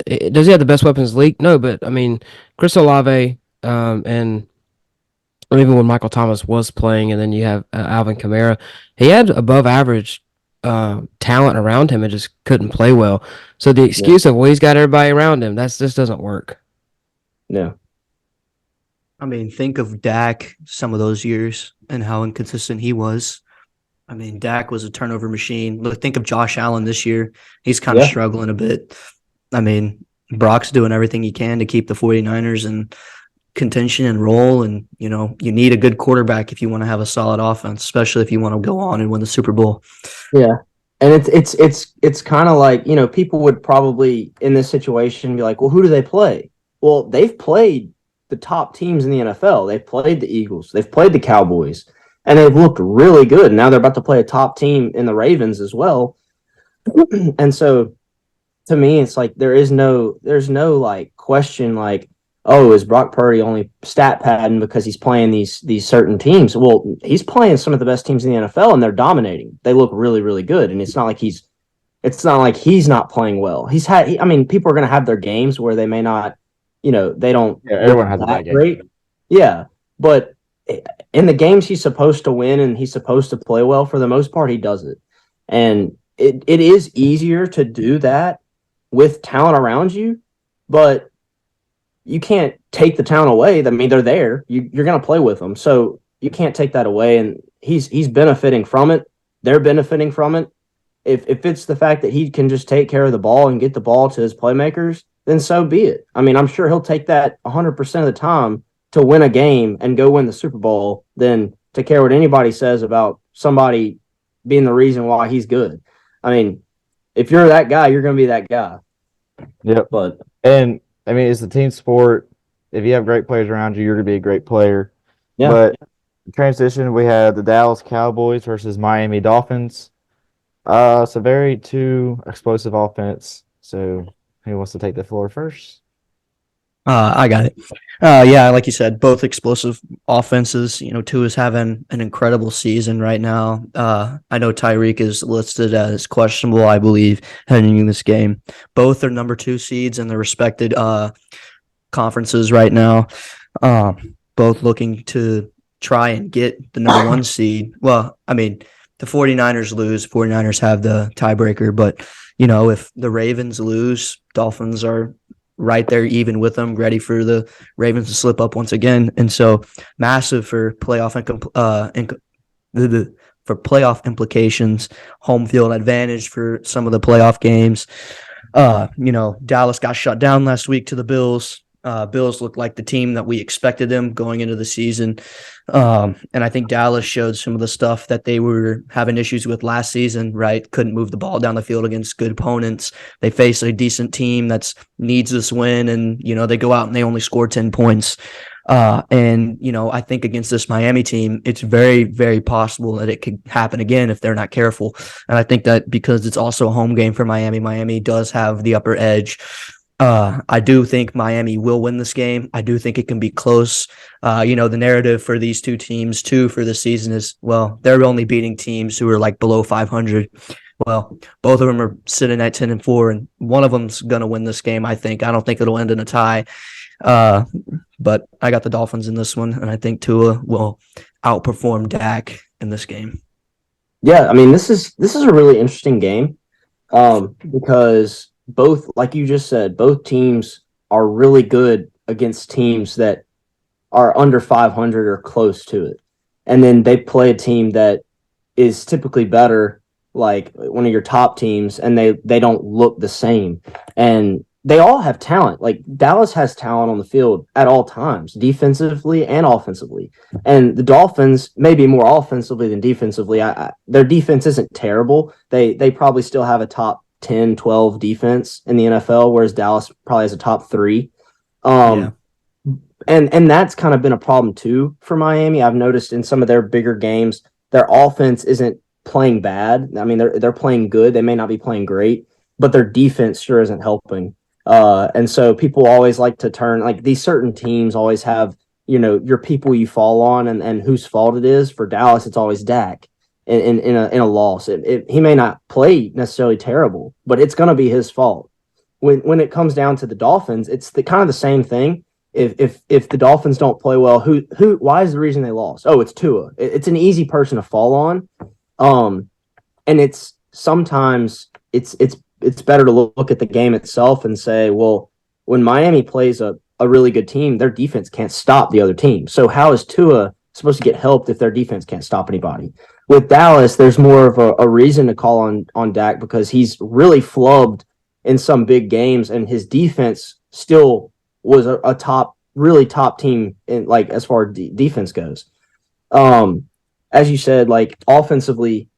Does he have the best weapons in the league? No, but I mean, Chris Olave, and even when Michael Thomas was playing, and then you have Alvin Kamara, he had above average talent around him and just couldn't play well. So the excuse of, well, he's got everybody around him, that just doesn't work. No. I mean, think of Dak some of those years and how inconsistent he was. I mean, Dak was a turnover machine. Look, think of Josh Allen this year. He's kind of struggling a bit. I mean, Brock's doing everything he can to keep the 49ers in contention and roll. And, you need a good quarterback if you want to have a solid offense, especially if you want to go on and win the Super Bowl. Yeah. And it's kind of like, people would probably in this situation be like, well, who do they play? Well, they've played the top teams in the NFL. They've played the Eagles. They've played the Cowboys. And they've looked really good. Now they're about to play a top team in the Ravens as well. And so to me, it's like there's no like question like, oh, is Brock Purdy only stat padding because he's playing these certain teams? Well, he's playing some of the best teams in the NFL, and they're dominating. They look really, really good, and it's not like he's not playing well. I mean, people are going to have their games where they may not, they don't. Yeah, everyone has a look bad that game. great. Yeah, but in the games he's supposed to win and he's supposed to play well, for the most part, he does it. And it is easier to do that with talent around you, but you can't take the talent away. I mean, they're there. You're going to play with them, so you can't take that away. And he's benefiting from it. They're benefiting from it. If it's the fact that he can just take care of the ball and get the ball to his playmakers, then so be it. I mean, I'm sure he'll take that 100% of the time to win a game and go win the Super Bowl than to care what anybody says about somebody being the reason why he's good. I mean, if you're that guy, you're going to be that guy. Yep. But And I mean, it's a team sport. If you have great players around you, you're going to be a great player. Yeah. But transition, we have the Dallas Cowboys versus Miami Dolphins. It's a very two explosive offense. So who wants to take the floor first? I got it. Yeah, like you said, both explosive offenses. Tua's having an incredible season right now. I know Tyreek is listed as questionable, I believe, heading into this game. Both are number 2 seeds in their respected conferences right now. Both looking to try and get the number 1 seed. Well, I mean, the 49ers lose. 49ers have the tiebreaker, but if the Ravens lose, Dolphins are right there even with them, ready for the Ravens to slip up once again. And so massive for playoff for playoff implications, home field advantage for some of the playoff games. Dallas got shut down last week to the Bills. Bills looked like the team that we expected them going into the season. And I think Dallas showed some of the stuff that they were having issues with last season, right? Couldn't move the ball down the field against good opponents. They face a decent team that needs this win, and, they go out and they only score 10 points. I think against this Miami team, it's very, very possible that it could happen again if they're not careful. And I think that because it's also a home game for Miami, Miami does have the upper edge. I do think Miami will win this game. I do think it can be close. The narrative for these two teams too for the season is, well, they're only beating teams who are like below 500. Well, both of them are sitting at 10-4, and one of them's going to win this game, I think. I don't think it'll end in a tie. But I got the Dolphins in this one, and I think Tua will outperform Dak in this game. yeah, I mean, this is a really interesting game, because both, like you just said, both teams are really good against teams that are under 500 or close to it. And then they play a team that is typically better, like one of your top teams, and they don't look the same. And they all have talent. Like Dallas has talent on the field at all times, defensively and offensively. And the Dolphins, maybe more offensively than defensively. Their defense isn't terrible. They probably still have a top 10, 12 defense in the NFL, whereas Dallas probably has a top 3. And that's kind of been a problem too for Miami. I've noticed in some of their bigger games, their offense isn't playing bad. I mean, they're playing good. They may not be playing great, but their defense sure isn't helping. And so people always like to turn, like these certain teams always have, your people you fall on and whose fault it is. For Dallas, it's always Dak. In a loss, he may not play necessarily terrible, but it's going to be his fault. When it comes down to the Dolphins, it's kind of the same thing. If the Dolphins don't play well, why is the reason they lost? Oh, it's Tua. It's an easy person to fall on, and it's sometimes it's better to look at the game itself and say, well, when Miami plays a really good team, their defense can't stop the other team. So how is Tua supposed to get helped if their defense can't stop anybody? With Dallas, there's more of a reason to call on Dak because he's really flubbed in some big games, and his defense still was a really top team in like as far as defense goes. As you said, like offensively,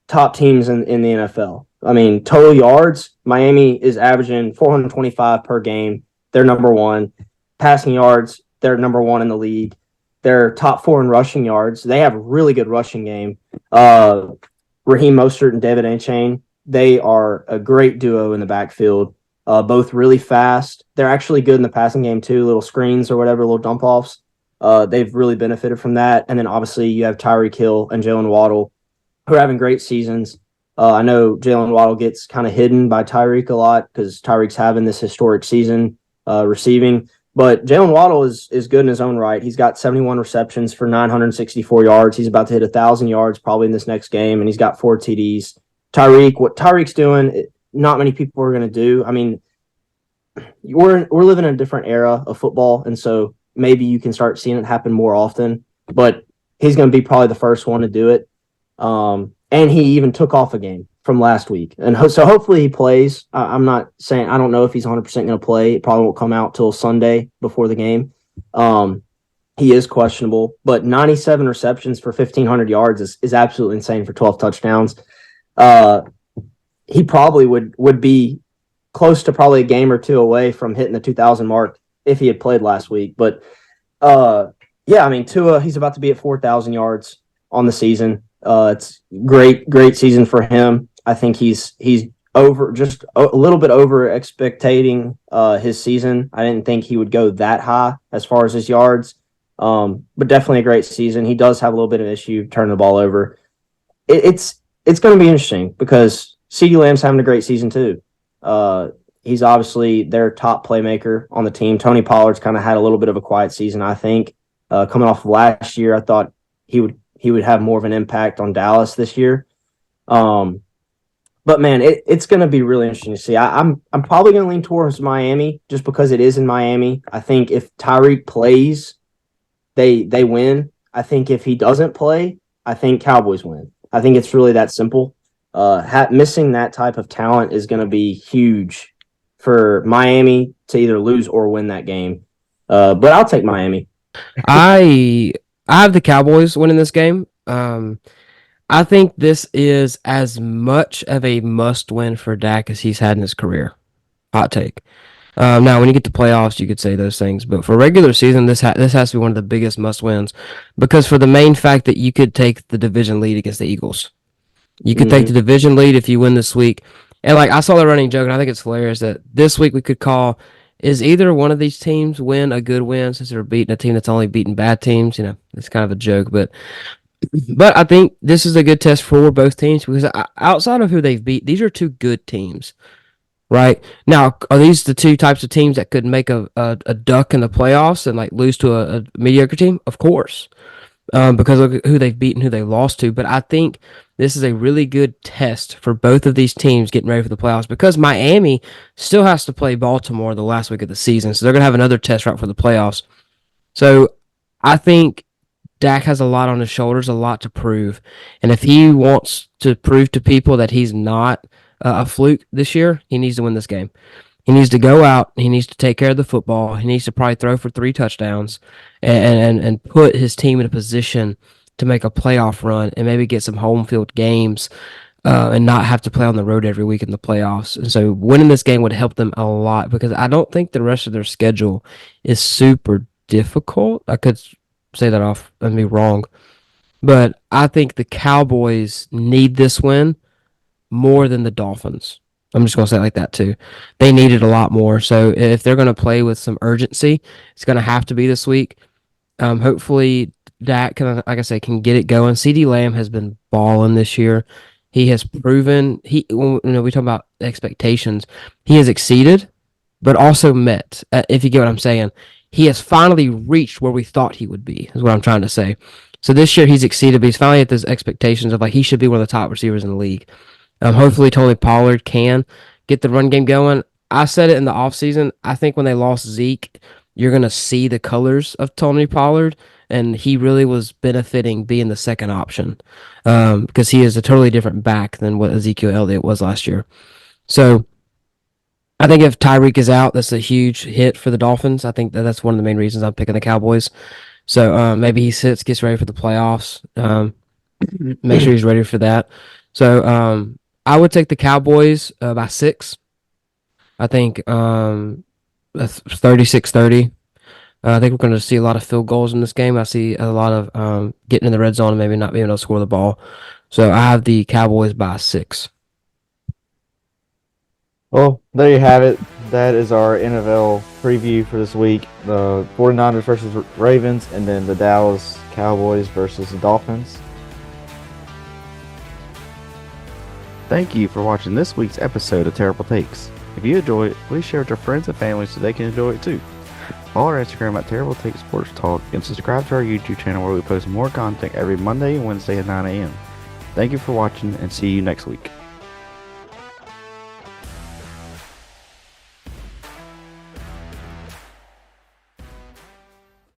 top teams in the NFL. I mean, total yards, Miami is averaging 425 per game. They're number 1. Passing yards, they're number 1 in the league. They're top 4 in rushing yards. They have a really good rushing game. Raheem Mostert and David Achane, they are a great duo in the backfield. both really fast. They're actually good in the passing game too, little screens or whatever, little dump offs. They've really benefited from that. And then obviously you have Tyreek Hill and Jalen Waddle, who are having great seasons. I know Jalen Waddle gets kind of hidden by Tyreek a lot because Tyreek's having this historic season receiving. But Jalen Waddle is good in his own right. He's got 71 receptions for 964 yards. He's about to hit 1,000 yards probably in this next game, and he's got 4 TDs. What Tyreek's doing, not many people are going to do. I mean, we're living in a different era of football, and so maybe you can start seeing it happen more often. But he's going to be probably the first one to do it. And he even took off a game from last week. And so hopefully he plays. I'm not saying – I don't know if he's 100% going to play. It probably won't come out till Sunday before the game. He is questionable. But 97 receptions for 1,500 yards is absolutely insane for 12 touchdowns. He probably would be close to probably a game or two away from hitting the 2,000 mark if he had played last week. But, yeah, I mean, Tua, he's about to be at 4,000 yards on the season. It's great season for him. I think he's over just a little bit over expectating his season. I didn't think he would go that high as far as his yards, but definitely a great season. He does have a little bit of issue turning the ball over. It's going to be interesting because CeeDee Lamb's having a great season too. He's obviously their top playmaker on the team. Tony Pollard's kind of had a little bit of a quiet season, I think. Coming off of last year, I thought he would have more of an impact on Dallas this year. But man, it's going to be really interesting to see. I'm probably going to lean towards Miami just because it is in Miami. I think if Tyreek plays, they win. I think if he doesn't play, I think Cowboys win. I think it's really that simple. Missing that type of talent is going to be huge for Miami to either lose or win that game. But I'll take Miami. I have the Cowboys winning this game. I think this is as much of a must-win for Dak as he's had in his career. Hot take. Now, when you get to playoffs, you could say those things, but for regular season, this has to be one of the biggest must-wins because for the main fact that you could take the division lead against the Eagles. You could take the division lead if you win this week. And like I saw the running joke, and I think it's hilarious that this week we could call is either one of these teams win a good win since they're beating a team that's only beaten bad teams. You know, it's kind of a joke, but I think this is a good test for both teams because outside of who they've beat, these are two good teams, right? Now, are these the two types of teams that could make a duck in the playoffs and like lose to a mediocre team? Of course, because of who they've beaten, who they lost to. But I think this is a really good test for both of these teams getting ready for the playoffs because Miami still has to play Baltimore the last week of the season, so they're going to have another test right for the playoffs. So I think Dak has a lot on his shoulders, a lot to prove. And if he wants to prove to people that he's not a fluke this year, he needs to win this game. He needs to go out. He needs to take care of the football. He needs to probably throw for 3 touchdowns and put his team in a position to make a playoff run and maybe get some home field games and not have to play on the road every week in the playoffs. And so winning this game would help them a lot because I don't think the rest of their schedule is super difficult. I could say that off and be wrong, but I think the Cowboys need this win more than the Dolphins. I'm just going to say it like that too. They need it a lot more. So if they're going to play with some urgency, it's going to have to be this week. Hopefully Dak can, like I say, can get it going. CeeDee Lamb has been balling this year. He has proven when we talk about expectations, he has exceeded, but also met. If you get what I'm saying, he has finally reached where we thought he would be. Is what I'm trying to say. So this year he's exceeded, but he's finally at those expectations of like he should be one of the top receivers in the league. Hopefully Tony Pollard can get the run game going. I said it in the offseason. I think when they lost Zeke, you're going to see the colors of Tony Pollard, and he really was benefiting being the second option because he is a totally different back than what Ezekiel Elliott was last year. So I think if Tyreek is out, that's a huge hit for the Dolphins. I think that's one of the main reasons I'm picking the Cowboys. So maybe he gets ready for the playoffs. Make sure he's ready for that. So I would take the Cowboys by 6. I think 36-30. I think we're going to see a lot of field goals in this game. I see a lot of getting in the red zone and maybe not being able to score the ball. So I have the Cowboys by 6. Well, there you have it. that is our NFL preview for this week. The 49ers versus Ravens, and then the Dallas Cowboys versus the Dolphins. Thank you for watching this week's episode of Terrible Takes. If you enjoy it, please share with your friends and family so they can enjoy it too. Follow our Instagram at Terrible Takes Sports Talk and subscribe to our YouTube channel where we post more content every Monday and Wednesday at 9 a.m. Thank you for watching and see you next week.